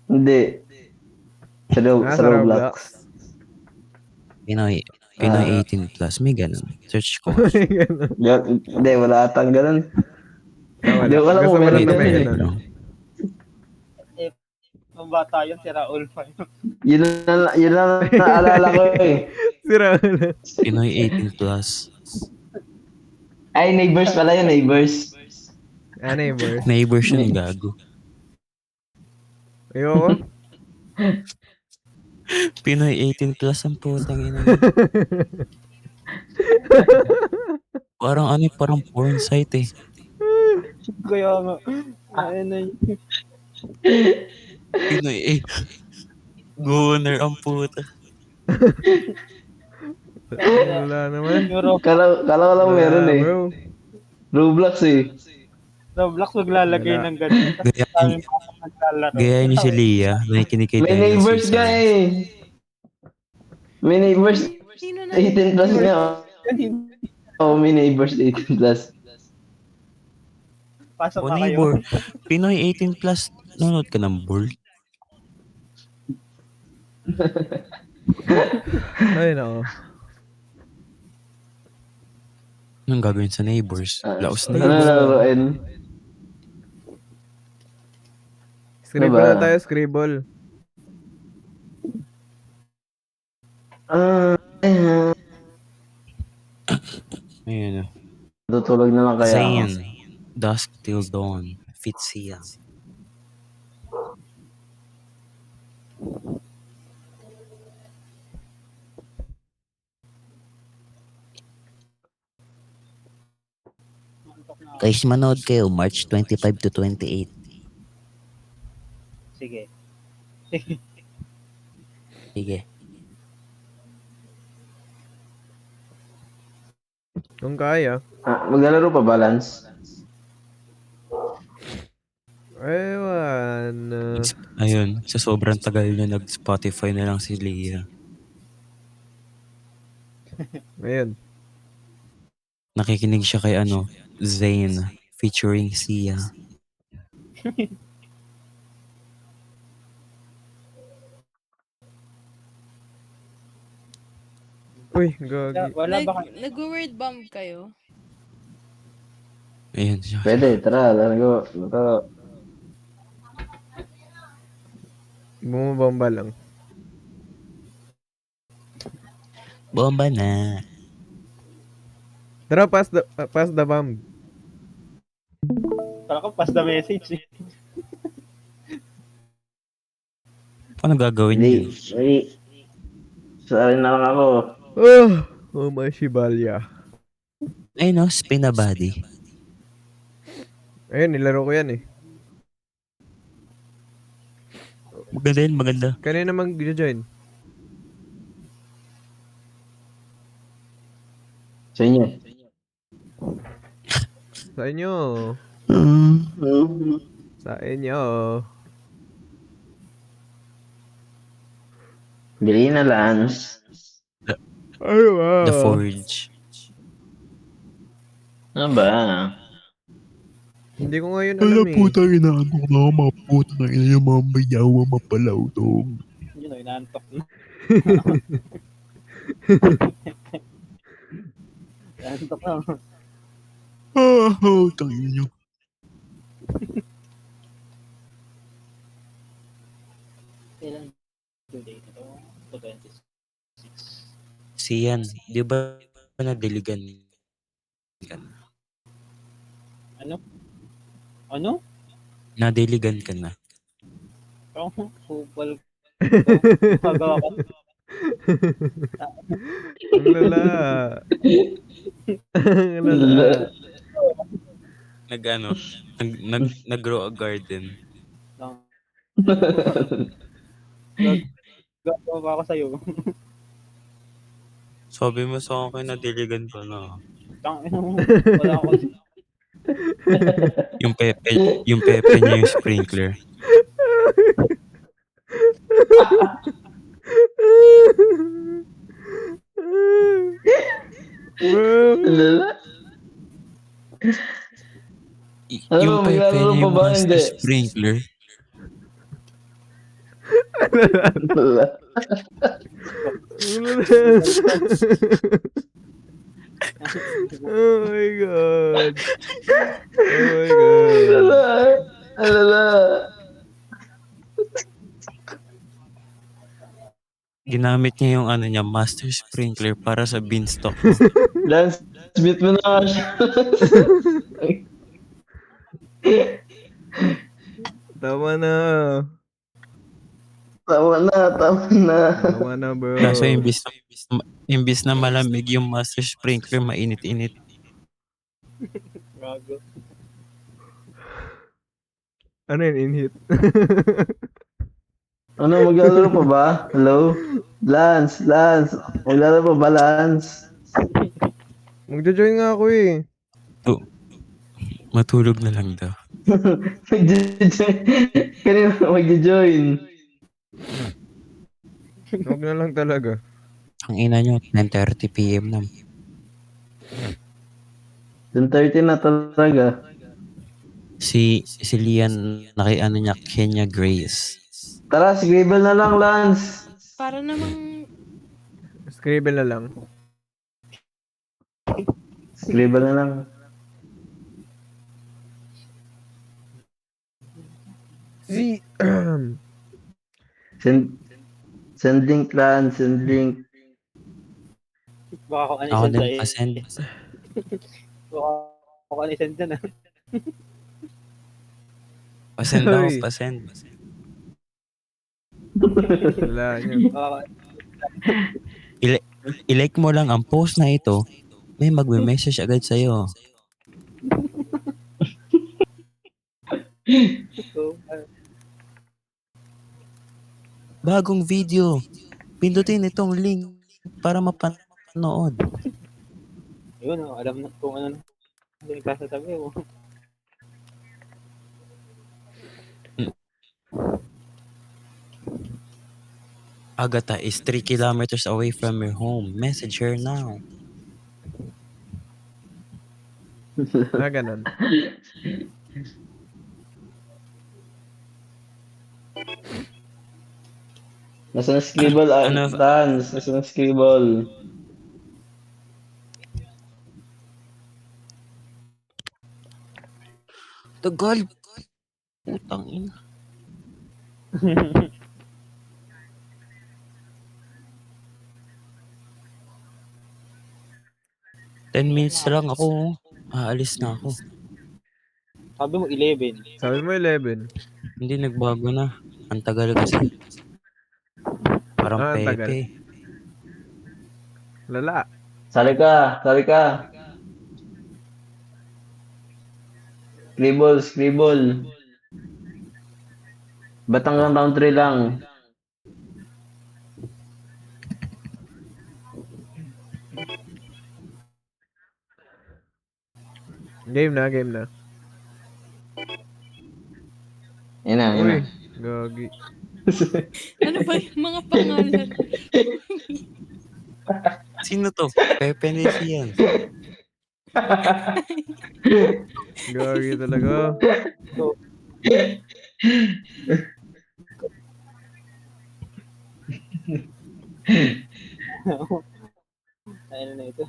Hindi. Sa Sa Roblox. Pinoy 18 plus. May ganun. Search ko. May ganun. Hindi, wala atang ganun. Ah, wala. Hindi ko alam Gusto kung mo meron lang na may ganun. ganun. Nung bata yun, si Raul pa yun. Yun na naalala ko eh. Sira na. Pinoy 18 plus. Ay, neighbors pala yun, neighbors. Neighbor. Neighbors yun, gago. Ayoko. Pinoy 18 plus ang putang ina. Parang porn site eh. Kaya nga. Ayun na yun. Pinoy Gunner ang puta. Wala naman. Kala ko lang meron Wala, eh. bro. Roblox eh. Roblox maglalagay Wala. ng ganun. Tapos Gayahin, pa ako naglalaro. gayahin niyo si Leah. Nakikinig kay May Daniel neighbors ka Season. eh. May neighbors Sino na? 18 plus nga. Oh, may neighbors 18 plus. Pasok O na kayo. neighbor, Pinoy 18 plus, nanonood ka ng Bolt? Ay, nako. Anong gagawin sa neighbors? Laos Ano neighbors. laruin? Scribble Ano ba? na tayo, scribble. Ayun. Tutulog na lang kaya ako. Zayn. Dusk till dawn. Fitsia. Guys, manood kayo March 25 to 28. Sige. Sige. Kung kaya. Maglalaro pa balance? Ewan. Ayun, sa sobrang tagal niya nag-Spotify na lang si Leah. Ayun. Nakikinig siya kay Zayn featuring Sia. Uy, gagi. Wala ba kayo? Nag-word bomb kayo? Ayun siya. Pwede, tara. Laro. Bumabamba lang. Bomba na. Tara, pass the bomb. Kala ko pass the message eh. Paano gagawin Hindi. yun? Sorry. Sorry na lang ako. Oh my shibalya. Ayun spin a body. Ayun, nilaro ko yan eh. Maganda yun, maganda. Kanina mag-join. Sa inyo. Sa inyo. Sa inyo. Bili na Lance. Ano ba? The Forge. Ano ba? Hindi ko ngayon alam eh. inaano ko na mga puta na ina yung mga bayawa mapalautong. Yun o, inaantok na. Inaantok na. Tangin nyo. Kailan due date ito? 26. Siyan, di ba nadiligan ka na? Ano? Nadiligan ka na. Ang kupal. Magawa ko. Ang lala. Ang lala. Nag-grow a garden. Gagawa pa ako sa'yo. Sabi mo sa akin nadiligan ka na. Wala ako. Yung pepe niya yung sprinkler. Yung pepe maglalaro niya pa yung ba? master Hindi. sprinkler. Oh my god. Oh my god. Alala. Ginamit niya yung master sprinkler para sa beanstalk. Lance, meet mo na nga siya. Tama na. Tama na. Tama na, bro. Kaso imbis na malamig yung master sprinkler, mainit-init. Gago. Ano yun, in-hit? Ano, maglalaro pa ba? Hello? Lance, maglalaro pa ba, Lance? Magjo-join nga ako eh. Matulog na lang daw. Magjo-join. Kanina magjo-join. Huwag na lang talaga. Ang ina nyo, 10:30 PM na. 10:30 na talaga. Si Lian, ano niya, Kenya Grace. Tara, scribble na lang, Lance. Para namang Scribble na lang. Scribble na lang. Si... Send link, Lance. Send link. Baka ako Ako anisend din pa-send. Baka ako anisend dyan ah. Pa-send daw, Hoy. pa-send. Wala nyo. Baka I-like mo lang ang post na ito, may magme-message agad sa'yo. Bagong video. Pindutin itong link para mapanood. yun oh, alam na kung ano yung sasabi mo. Agatha is 3 kilometers away from your home. Message her now. Ganun. Nasaan ang scribble? Ano? Lance, nasaan ang scribble? Tagal. Putang ina. Ten minutes na lang ako. Aalis na ako. Sabi mo 11. Sabi mo 11. Hindi nagbago na. Ang tagal kasi. Parang ang tagal. Pepe. Lala. Sali ka. Scribble. Ba't hanggang round 3 lang? Game na. Yan na. Uy. Gagi. ano ba yung mga pangalan? Sino to? Pepe ni yan. Gagi talaga. Ano na ito?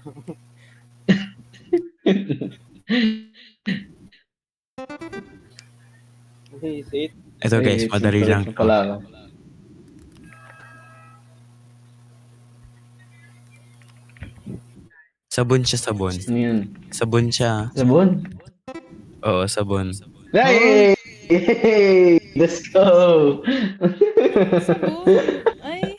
Okay, sit. Ito guys, madali lang. Pala. Sabon siya, sabon. Ano yun? Sabon siya. Sabon? Oo, sabon. Hey! Let's go! Sabon? Ay.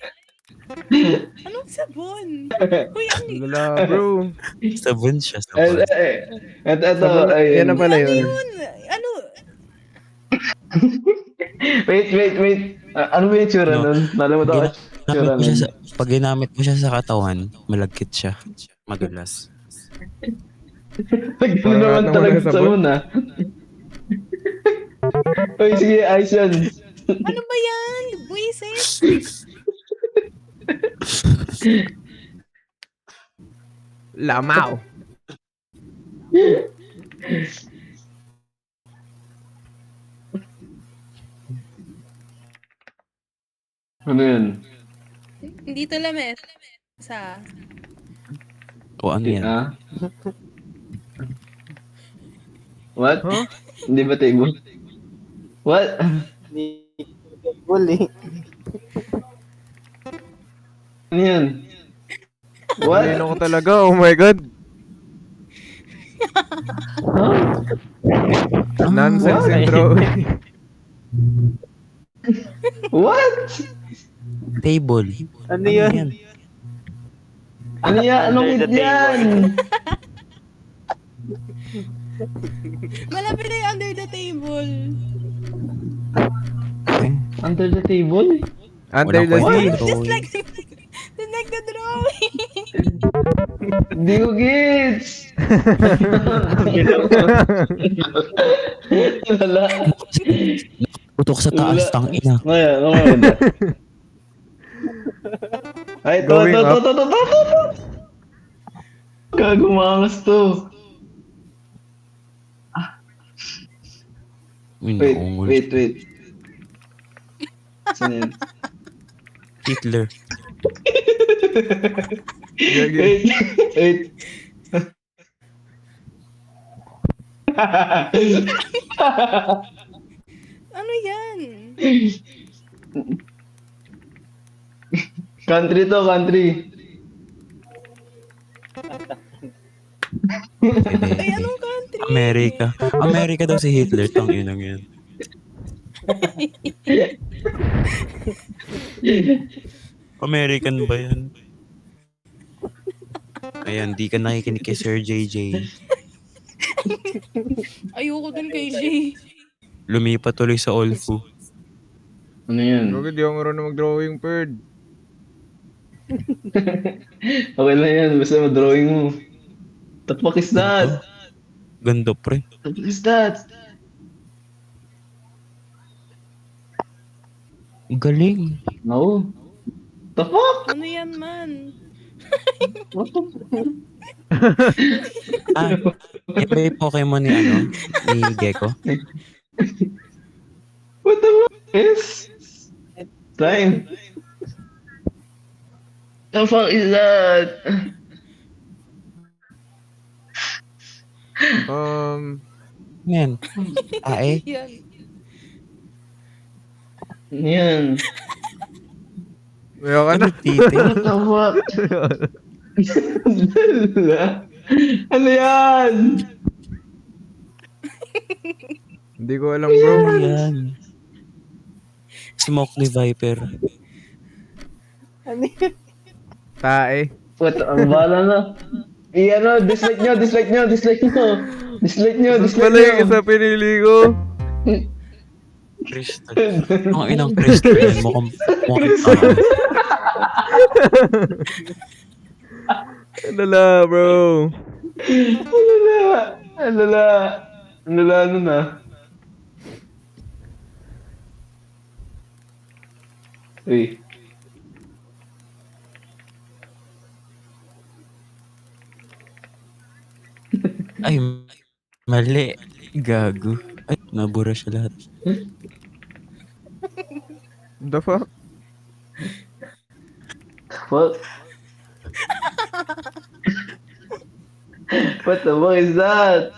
Anong sabon? Uy, ano yun? Lala, bro. Sabon siya, sabon. Ito, Yan na pala Ano yun. yun? Ano? Wait. Ano ba yung tsura No. nun? Nalamutan ko yung tsura nun. Pag ginamit mo siya sa katawan, malagkit siya. Madulas. Ano Parang naman lahat ng talaga walang sa sabon. una. Uy, sige, ayos yan. Ano ba yan? Buisit? Lamaw. Ano yun? Hindi to lamet. Sa... O ano yan? Ah? What? Huh? Hindi ba table? What? Ni bully. Ano yan? What? Ano ko talaga? Oh my God. Nonsense what? intro. What? Table. Ano yun? Ano yan? Anong Under the hit yan? Malapit na yung under the table. Under the table? Under Walang the kwenta sea. drawing. Just like the drawing. Di ko gets! Wala. Putok sa taas, Wala. tang ina. Ngayon. Ay, to. Going up. Kagumangas to. Ungol. Wait. Saan yun? Hitler. Wait. Ano yan? Country to, country. Ay, anong country? Amerika. Amerika daw si Hitler, tang inang yan. American ba yan? Ayan, di ka nakikinig kay Sir JJ. Ayoko dun kay Jay. Lumipat tuloy sa Olfu. Ano yan? Bakit di ako marunong mag-drawing, Perd? Okay lang yan, basta ma-drawing mo. The fuck is that? Ganda pre. The fuck is that? Galing. No. The fuck? Ano yan man? What the fuck? Yan ba yung Pokemon ni ni Gecko? What the fuck is? Slime. The fuck is that? Yan. Yan. Yan. Ayaw ka na. Titi. What the fuck? Ano yan? Hindi ko alam, bro. Yan. Smoke ni Viper. Tae. What? Ang bala na. Dislike nyo. Tapos pala yung isa pinili ko. Crystal. Ang inang Crystal yan. Mukhang tao. Alala, bro. Alala nun ah. Uy. Ay, mali. Gago. Ay, nabura siya lahat. The fuck? What? What the fuck is that?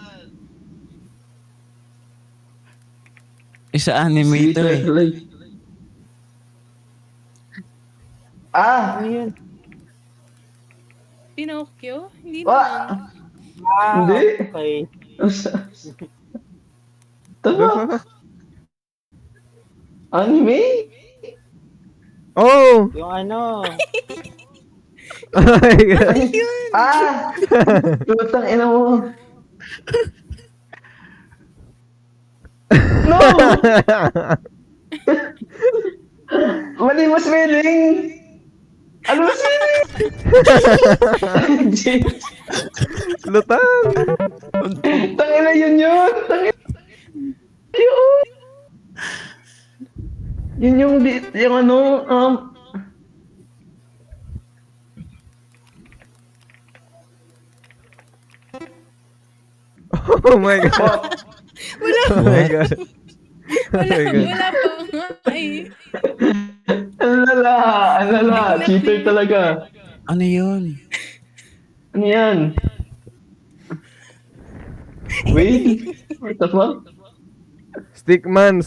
Isa anime ito eh. Ah! Pinocchio? Hindi What? naman. Hindi? Okay. The Tama? fuck? Anime? Oh! Yung ano, Oh my God. Ah! Putang ina mo. No! Mali mo spelling! Ano mo spelling? Lutang! Tangina yun! Yun! Yun yung ano, Oh my God. Oh my God. Wala, my God. wala pa nga eh. Alala, cheater talaga. Ano yun? Ano yan? Wait, what the fuck? Stickman.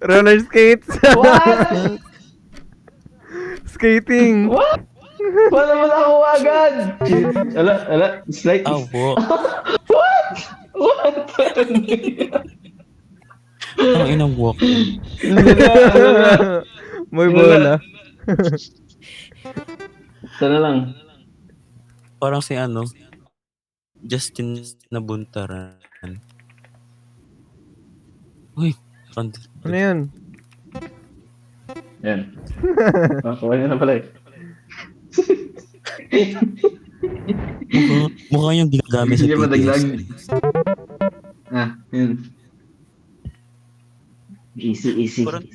Roller skates. What? Skating. What? Wala mo na ako agad! Ala, dislike. Awo. What? What? Ang inang walk. May bola. Sana lang. Parang si Justin Nabuntaran. Uy, Ano yan? Yan. Kuha niya na pala eh. mukha yung ginagamit sa Sige, madaglag. TTS. Yun. Easy. Parang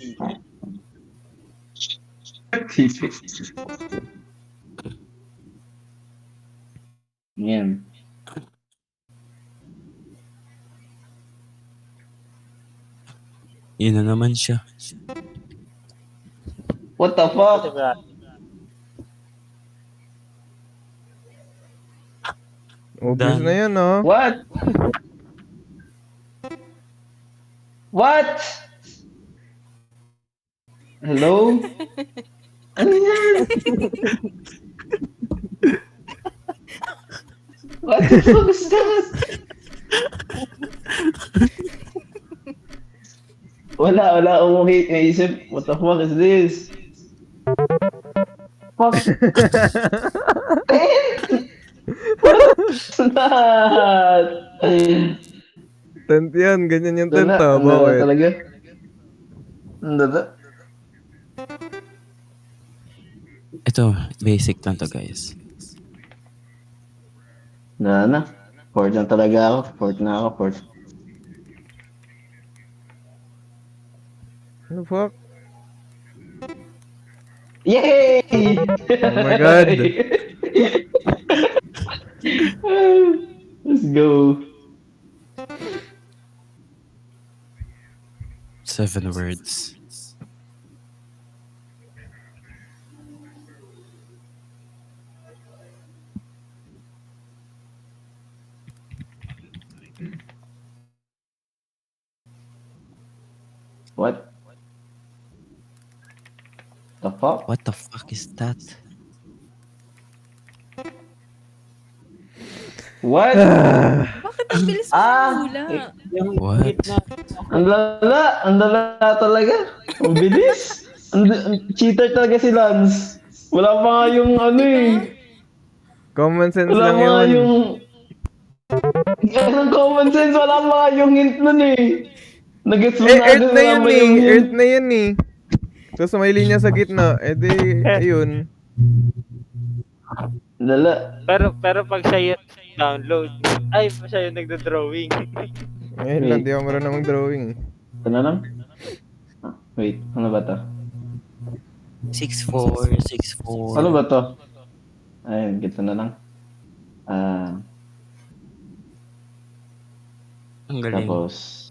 Yan. yun na naman siya. What the fuck? Diba? Obvious Dan. na yan, oh. What? What? Hello? Ano yan? What the fuck is that? Wala umuhi naisip. What the fuck is this? Fuck. What's that? Tent yan, ganyan yung tent, Wala, oh. Bakit? talaga. Wala. Ito, basic lang to guys. Na. Fort na talaga ako. Fort. Ano fuck? Yay! Oh my God. Let's go. 7 words. What? The fuck? What the fuck is that? What? Bakit ang bilis mo hula? Yung What? gitna. Ang lala talaga. Ang bilis. Cheater talaga si Lance. Wala pa nga yung ano eh. Common sense Wala lang pa nga yun. yung... Ang common sense, wala pa nga yung hint nun eh. Nag-gets mo Eh, na Earth agad, na wala yun pa eh. yung hint. Earth na yun eh. Tapos may linya sa gitna. Eh di, ayun. Lala. Pero pag siya yung download, ay pa siya yung nagdo-drawing. Ayun lang, di ako marunong mag-drawing. Ito na lang? Wait, ano ba to? 6'4", 6'4". Ano ba to? Ayun, gito na lang. Ang galing. Tapos...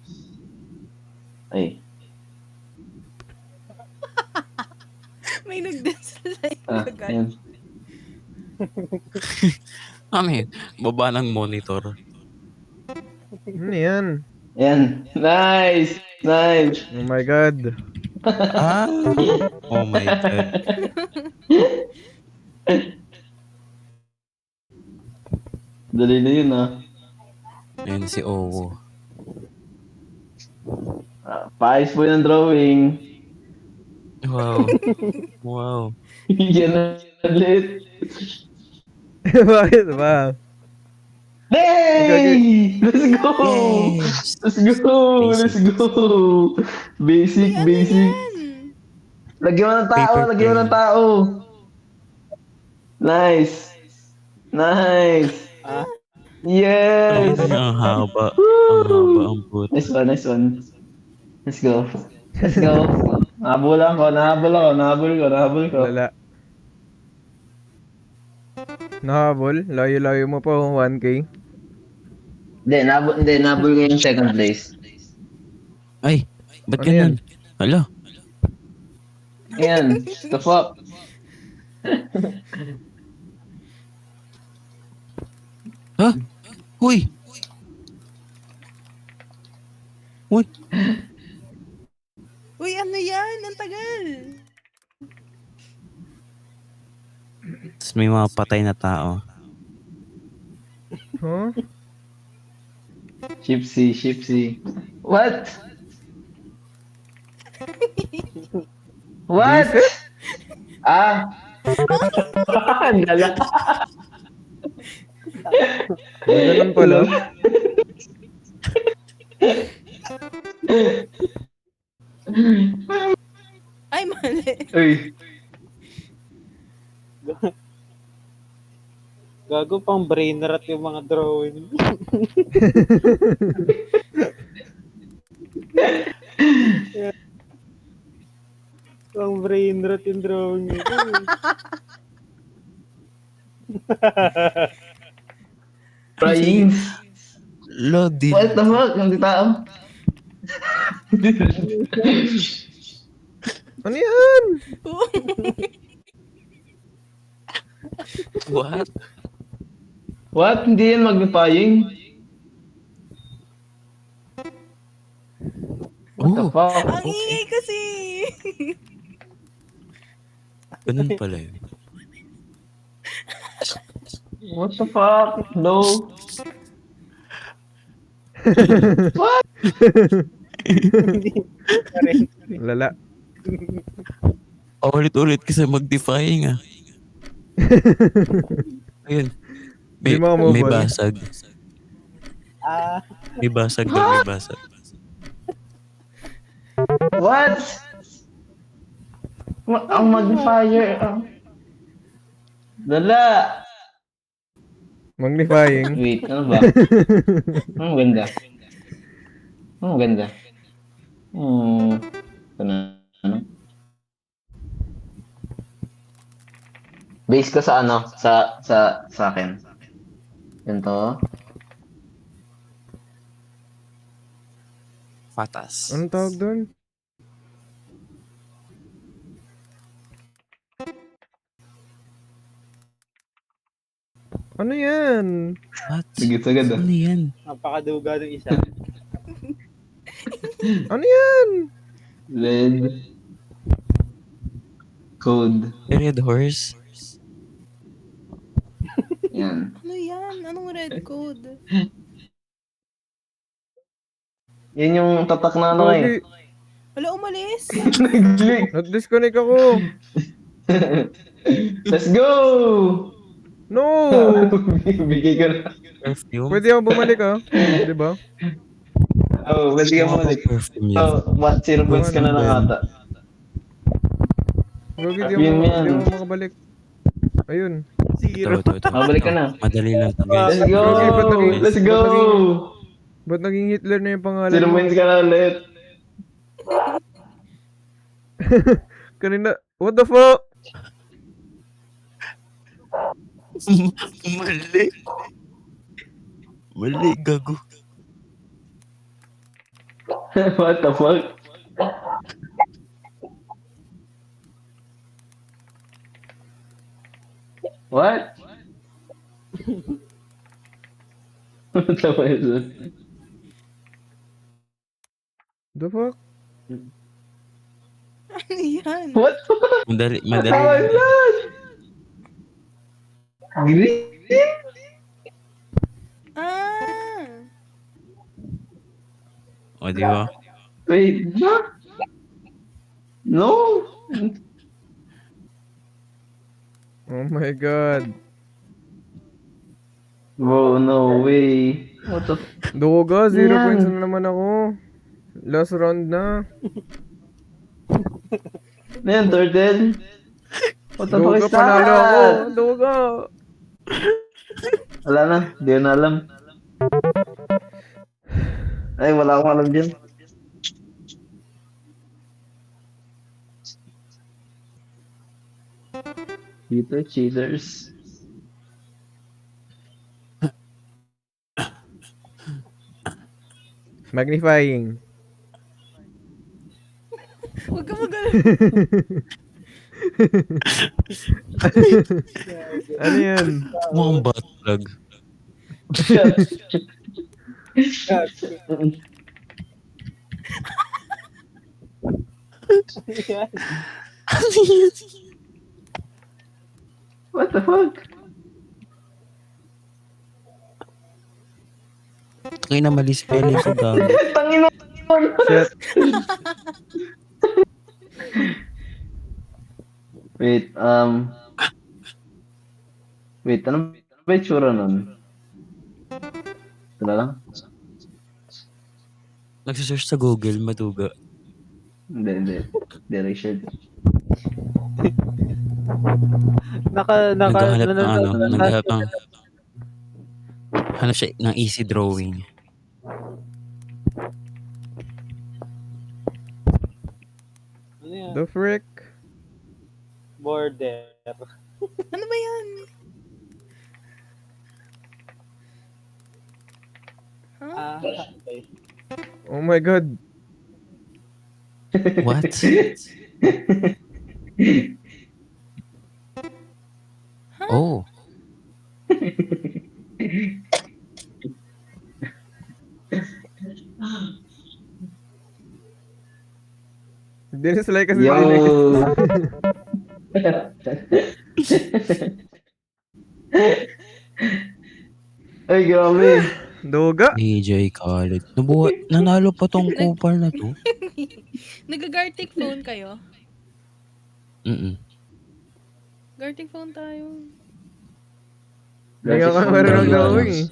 Ay. May nag-dance sa agad. Ayun. Ano yun? Baba ng monitor. Ano yan? Ayan. Nice! Oh my God. Ah! Oh my God. Dali na yun ah. Ayun si Owo. Paayos po yung drawing. Wow. Wow. Yan na ulit. Bakit ba? Hey! Let's go! Yes. Let's go! Basic. Ano yan? Lagyan mo ng tao, Paper lagyan mo ng plane. tao. Nice. Yes! Ang haba. Ang puto. Nice one. Let's go. Nahabol ko. Lala. Nahabol? Layo-layo mo pa, 1K. Hindi, nahabol ko yung second place. Ay, ba't Ano yan? ganyan? Hala. Ayan, the fuck? Ha? Uy! Uy! Uy, ano yan? Ang tagal. Tapos may mga patay na tao. Huh? Shipsy. What? What? Ang gala. Ganun pala. Uy, Gago pang brain rot yung mga drawing. Pang brain rot yung drawing nito. frying. Lodi. What the fuck? Ang tao. Ano yan? What? What? Hindi yan magnifying. What the Oh, fuck? Ang ingay kasi! ganun pala yun. What the fuck? No. Lala. Ulit-ulit kasi mag-defying ah. Ayun. Di mo May move on. basag. Ah, May basag daw, may basag. What? Ang magnifier. Dala. Magnifying. Wait, ano ba? Ang ganda. Ang ganda. Ito na. Ano? Base ka sa ano? Sa akin. Ganito. Patas. Anong tawag doon? Ano yan? What? Sige, sagad ah. Ano yan? napakaduga ng isa. Ano yan? Red. Code. Red horse? Yan. Ano yan? Anong red code? Yan yung tatak na ano eh. Pogi. Wala, umalis. Nag-click. Nag-disconnect ako. Let's go! No! Bigay ko na. Perfume? Pwede ako bumalik ah. Di ba? Oh, pwede ka mo ulit. Perfume yun. Oh, what? 0 points ka na lang ata. Gagi, Yun yan. di ako makabalik. Ayun. Ito. Mabalik ka na. Madali lang to guys. Let's go! Okay, ba't naging- Let's go! Ba't naging Hitler na yung pangalan 0 mo? points ka na ulit. Kanina, what the fuck? Mali. Mali, gago. What the fuck? What? What the fuck is this? The fuck? Ano yan? What? Madali What is that? Green? Ah! O, di ba? Wait, what? No! Oh my god. Bro, no way. What the Duga, 0 Yan. points na naman ako. Last round na. Ano yan, turtle? What the fuck Duga, is panalo ako. that? Duga. Wala na, di ko na alam. Ay, wala akong alam dyan. Dito, cheaters. Magnifying. Huwag ka mag-alala. Ano yan? Mukhang butt plug. What the fuck? Kaya na mali spelling ko, gago. Tangin mo! Shit. Wait, Wait, ano ba yung tsura nun? Ito na lang? Nagsasearch sa Google, maduga. Hindi. Hindi, Richard. Naghahanap ng ano, naghahanap ng, hanap siya ng easy drawing. Ano yan? The frick? Border. Ano ba yan? Huh? Okay. Oh my god. What? Oh. Dennis like kasi Yo! Ay, grabe. Duga. AJ Khaled. Nanalo pa tong kupal na to. Nag-Gartic phone kayo? Gartic phone tayo. Hindi ka marunong drawing eh.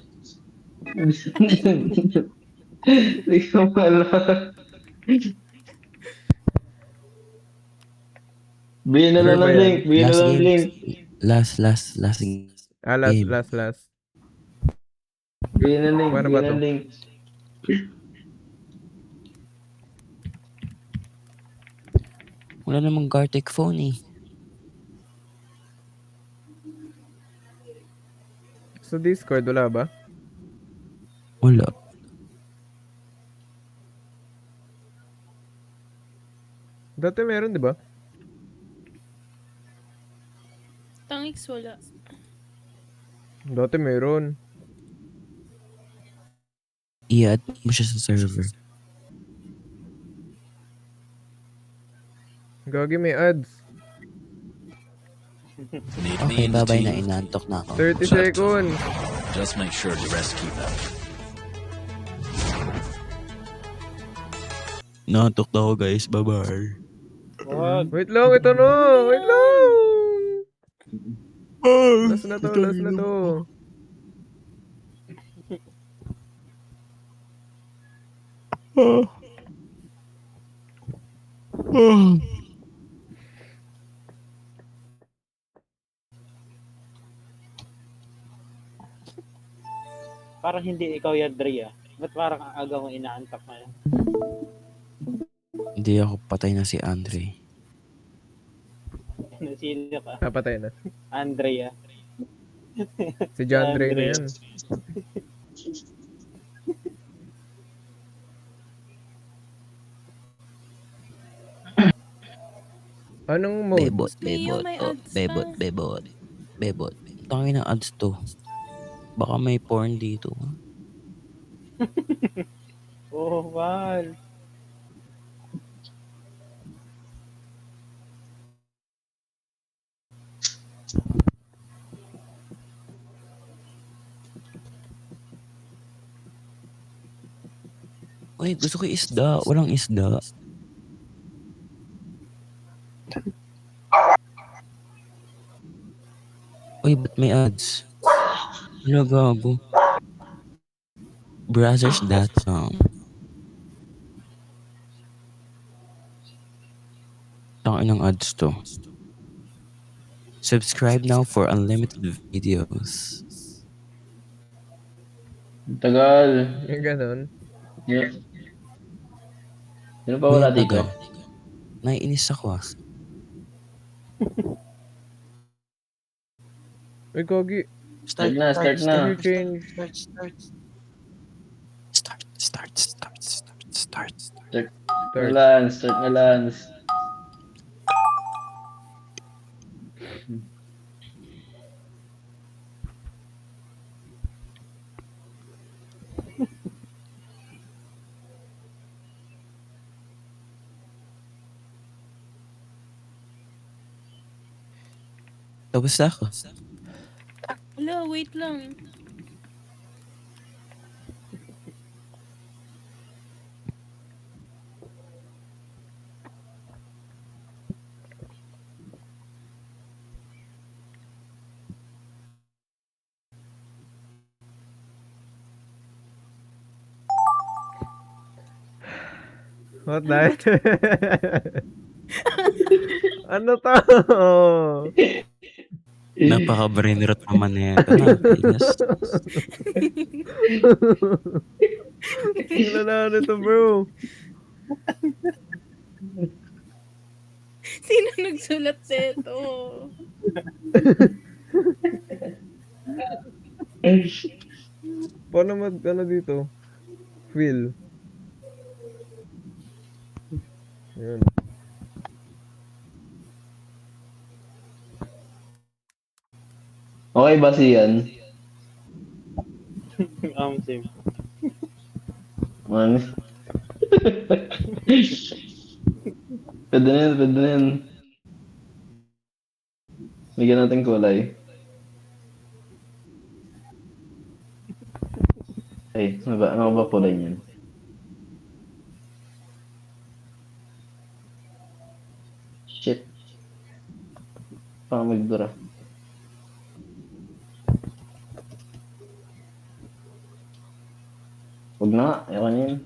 Hindi ko pala. Bigyan na lang ng link. Bigyan na lang ng link. Last. Ah, last, Game. last. Bigyan na link. Paano ba Bigyan to? na link. Wala namang Gartic phone eh. Sa Discord, wala ba? Wala. Dati meron, di ba? Tangix wala. Dati meron. I-add mo siya sa server. Gagi, may ads. Okay, bye-bye na. Inaantok na ako. 30 seconds. Just make sure the rest keep up. Inaantok na ako guys. Bye-bye. Wag. Wait lang, ito no. Wait lang. Last na to. Parang hindi ikaw yan, Dre, ah. Ba't parang ang aga mo inaantak na yan? Hindi ako patay na si Andre. Sino ka? Napatay na. Andrea. Si John Dre na yan. Anong mode? Leo, may ads na. Bebot. Tangin na ads to. Baka may porn dito. Oh, wow. Uy, gusto ko isda. Walang isda. Uy, ba't may ads? Ano gago? Brothers.com. Tangin ng ads to. Subscribe now for unlimited videos. Tagal. Yung ganon. Yeah. Sino pa wala Uy, dito? tagal. Naiinis ako ah. Uy, Gogi. Start na. Can you change? Start. Start na Lance. Tapos na ako. Wala, wait lang. What that? Ano to? Napaka-brain rot naman na yan. Nakakainis. Wala na ano to, bro. Sino nagsulat nito? Paano ano dito? Fill. Yun. Okay ba siyan? Same. Man. Pwede na yan, pwede na yan. Bigyan natin kulay. Ay, ano ba kulay niyan? Shit. Parang magdura. Huwag na nga, ayaw na yun.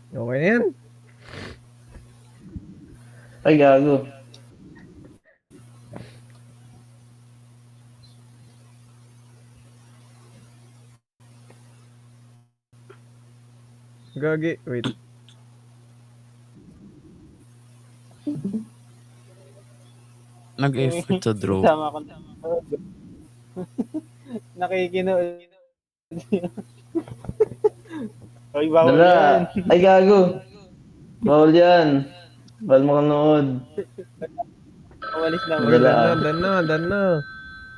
Okay na yan. Ay, gago. Gagi. Wait. Nag-effort sa draw. Sama ko. Nakikinood. Ay, bawal Dala. yan. Ay, gago. Bawal yan. Bawal mo kang nood. Umalis na. Okay, Dala. dan na.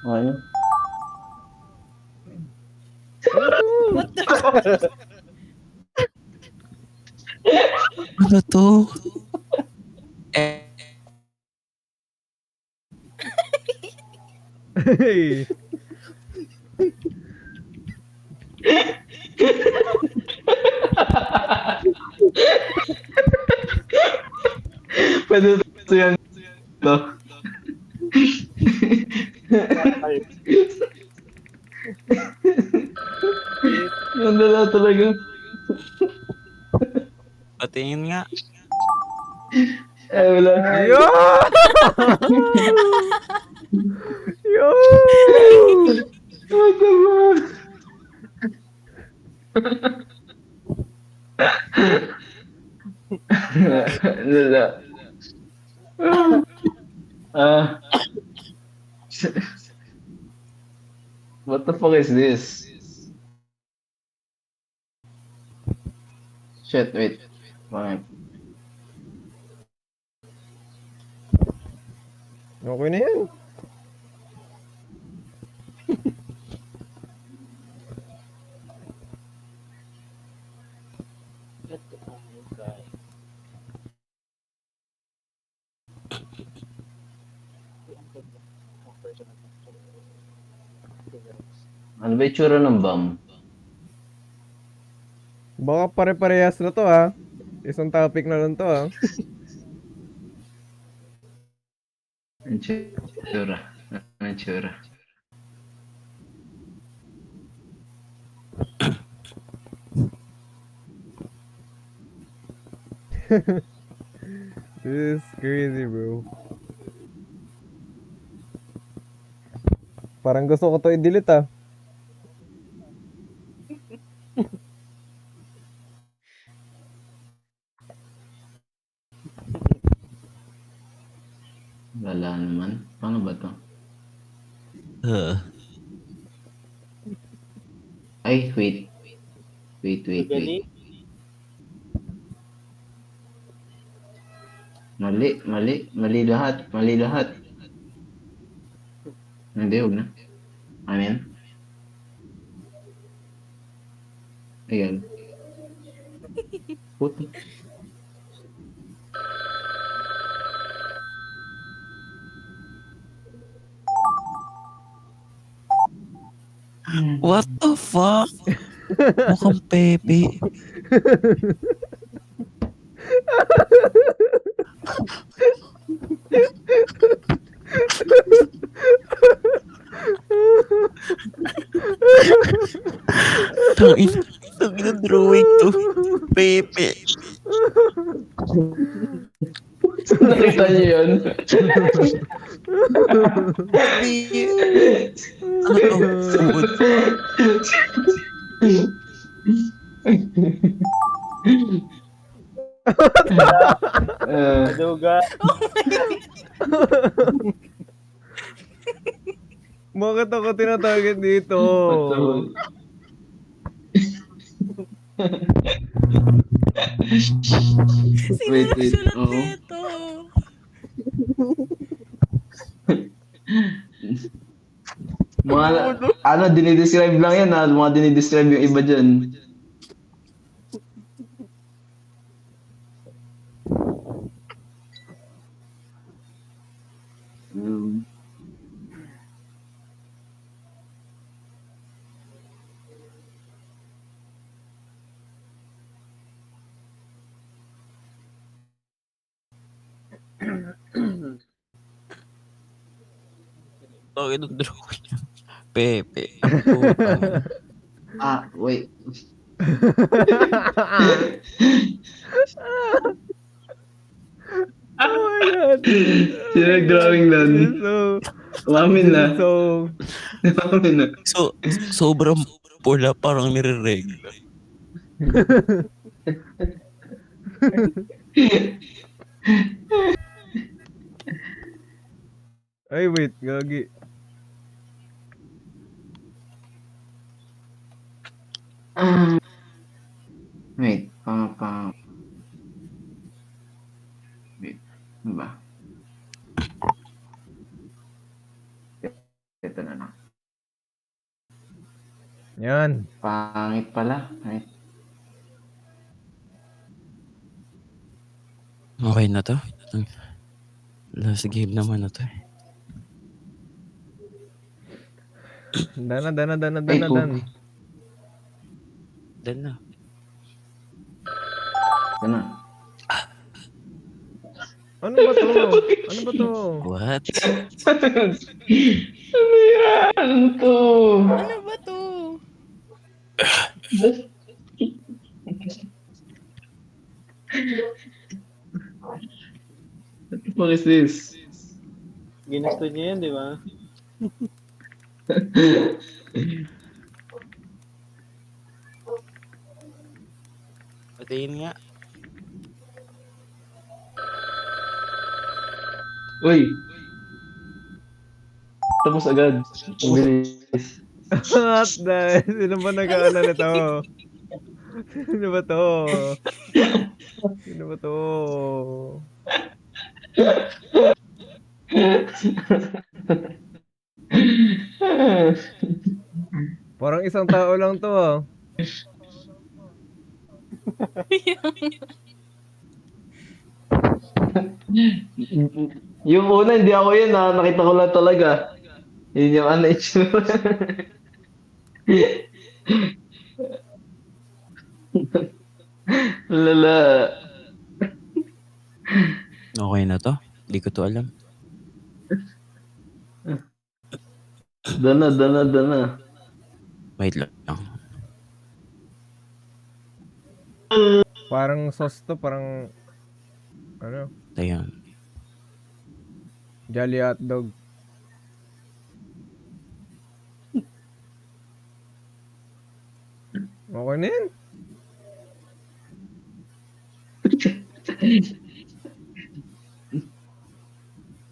Okay na. Ano to? Eh, Hey. Pwede ito yan. Ito. Yung dala talaga. patingin nga. Eh, wala. Yo! Yo! What the fuck? Dala. What the fuck is this? Shit, wait. Bakit? Okay na yan. Ano ba itsura ng bomb? Baka pare-parehas na to ha. Isang topic na lang to ha. Ang itsura. Ang itsura. This is crazy, bro. Parang gusto ko to i-delete ah. Wala naman. Paano ba to? Ay, wait. Wait. Mali lahat. Hindi, huwag na. Ano yan? Ayan. Puto. What the fuck? Mukhang Pepe. Tangina drawing to. Pepe. Nakita niyo yun? Ano to? Sumod. Duga. Bakit ako tinatarget dito? Wait. Sinulat Oo. nito. Mga, ano, dinidescribe lang yan ha. Mga dinidescribe yung iba dyan. Tangina drawing. Pepe. Putang. Wait. Oh my God. Sino nag-drawing nun? Umamin na. Umamin na. So, sobrang pula parang nire-regla. Ay, wait. Gagi. Wait. Wait. Ano ba? Ito na. Yan. Pangit pala. Wait. Okay na to. Last game naman na to eh. Dana. Dan na. Ito na. Ano ba to? What? Ano yan? To? Ano ba to? What is this? Ginusto niya yan, di ba? Patayin nga. Uy! Tapos agad. Ang bilis. What the? Sino ba nag-ano nito? Sino ba to? Parang isang tao lang to ah. Yung una, hindi ako yun ha. Nakita ko lang talaga. Yun yung ano itsura. Lala. Okay na to? Hindi ko to alam. Dana. Wait lang. Parang sauce to, parang ano? Ayan. Jolly hotdog. Okay na yan.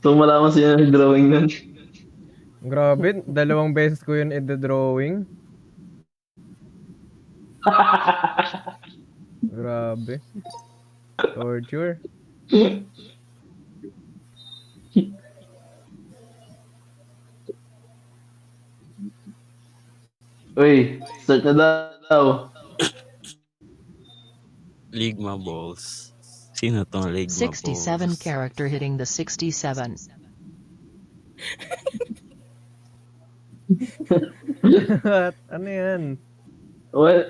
So malaman siya ng drawing nun. Grabe, 2 beses ko yun i-drawing. Grabe. Torture. Uy, start na daw. Ligma balls. Sino tong Ligma 67 balls? character hitting the 67. Ano yan? What?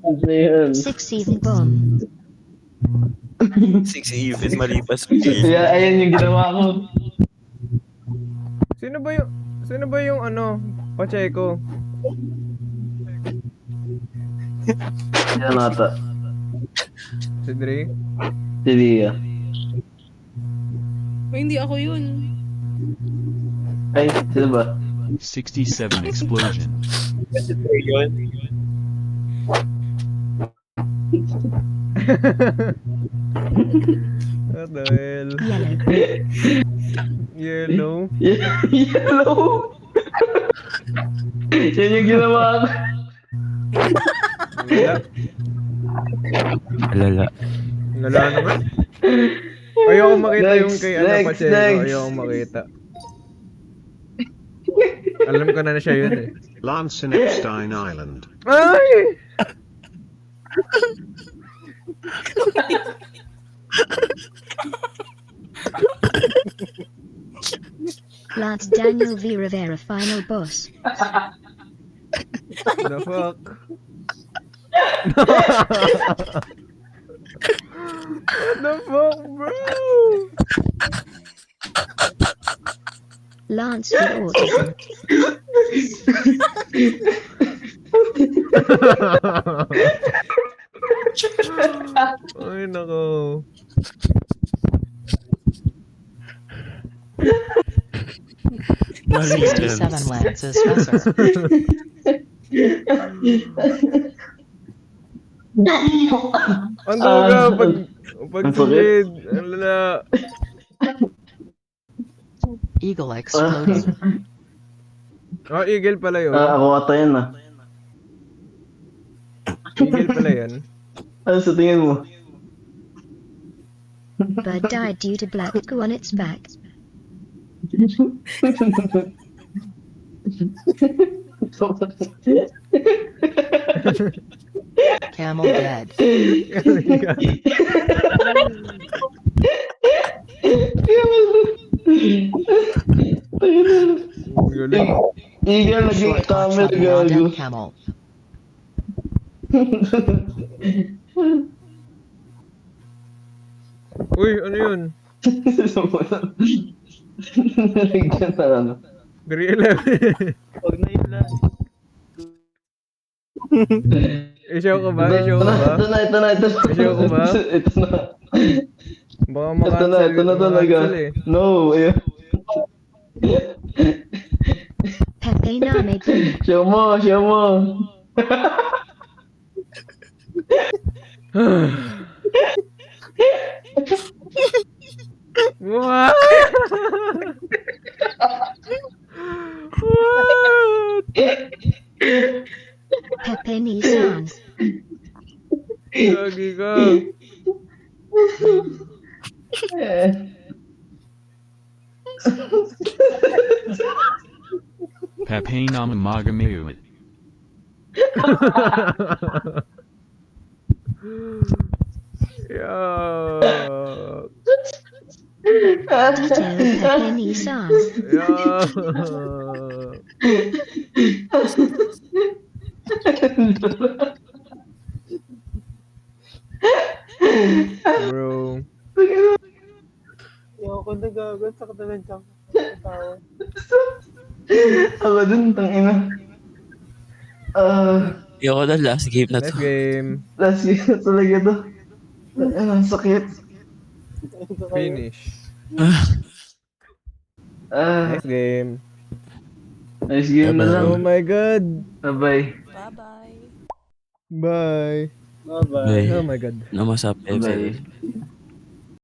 Ano yan? 6-7 boom. 6 even malipas ko Yeah, ayan yung ginawa ko. Sino ba yung ano? Pacheco. Yan ata. Si Dre. Si Lia. O hindi ako yun. Ay, sino ba? 67 explosion. Kasi po yun. What the hell? Yellow. Yellow! Yan yung ginawa ko. Wala. Alala. Wala naman. Ayoko makita yung kay Next, Pachelo. next. Ayoko makita. Alam ko na siya yun eh. Lance in Epstein Island. Ay! Lance Daniel V. Rivera final boss. The fuck? What the fuck, bro? Lance with autism. Ay, nako. Mali 67 Lance's Fusser. Ang duga pag Ang sakit. silid. Ang lala. Eagle exploding. Oh, eagle pala yun. Ako ata yan ah. Eagle pala yan. Ano sa tingin mo? Bird died due to black goo on its back. Camel dead. Ang galing. Eagle naging Short camel hotshot raw gago. dead camel. Uy, ano yun? Nalagyan na ano. 311. Huwag na yun lang. I-show ko ba? I-show ko ba? Ito na. I-show ko ba? Ito na. Baka Ito na talaga. makancel eh. No, ayun. Pepe Name boom. Show mo. What? What? Pepe Nissan. Gagi ka. Pepe Namamagamu. Yo. Detail Pepe Nissan. Bro. Ayoko na gago. Sakit na lang siya. Ako dun, tangina. Ayoko na last game na to. Next game. Last year na talaga to. Ang sakit. Finish. Next game. Nice game na lang. Oh my god. Bye-bye. Bye-bye. Bye. Bye-bye. Bye. Oh my god. Namasap Bye-bye.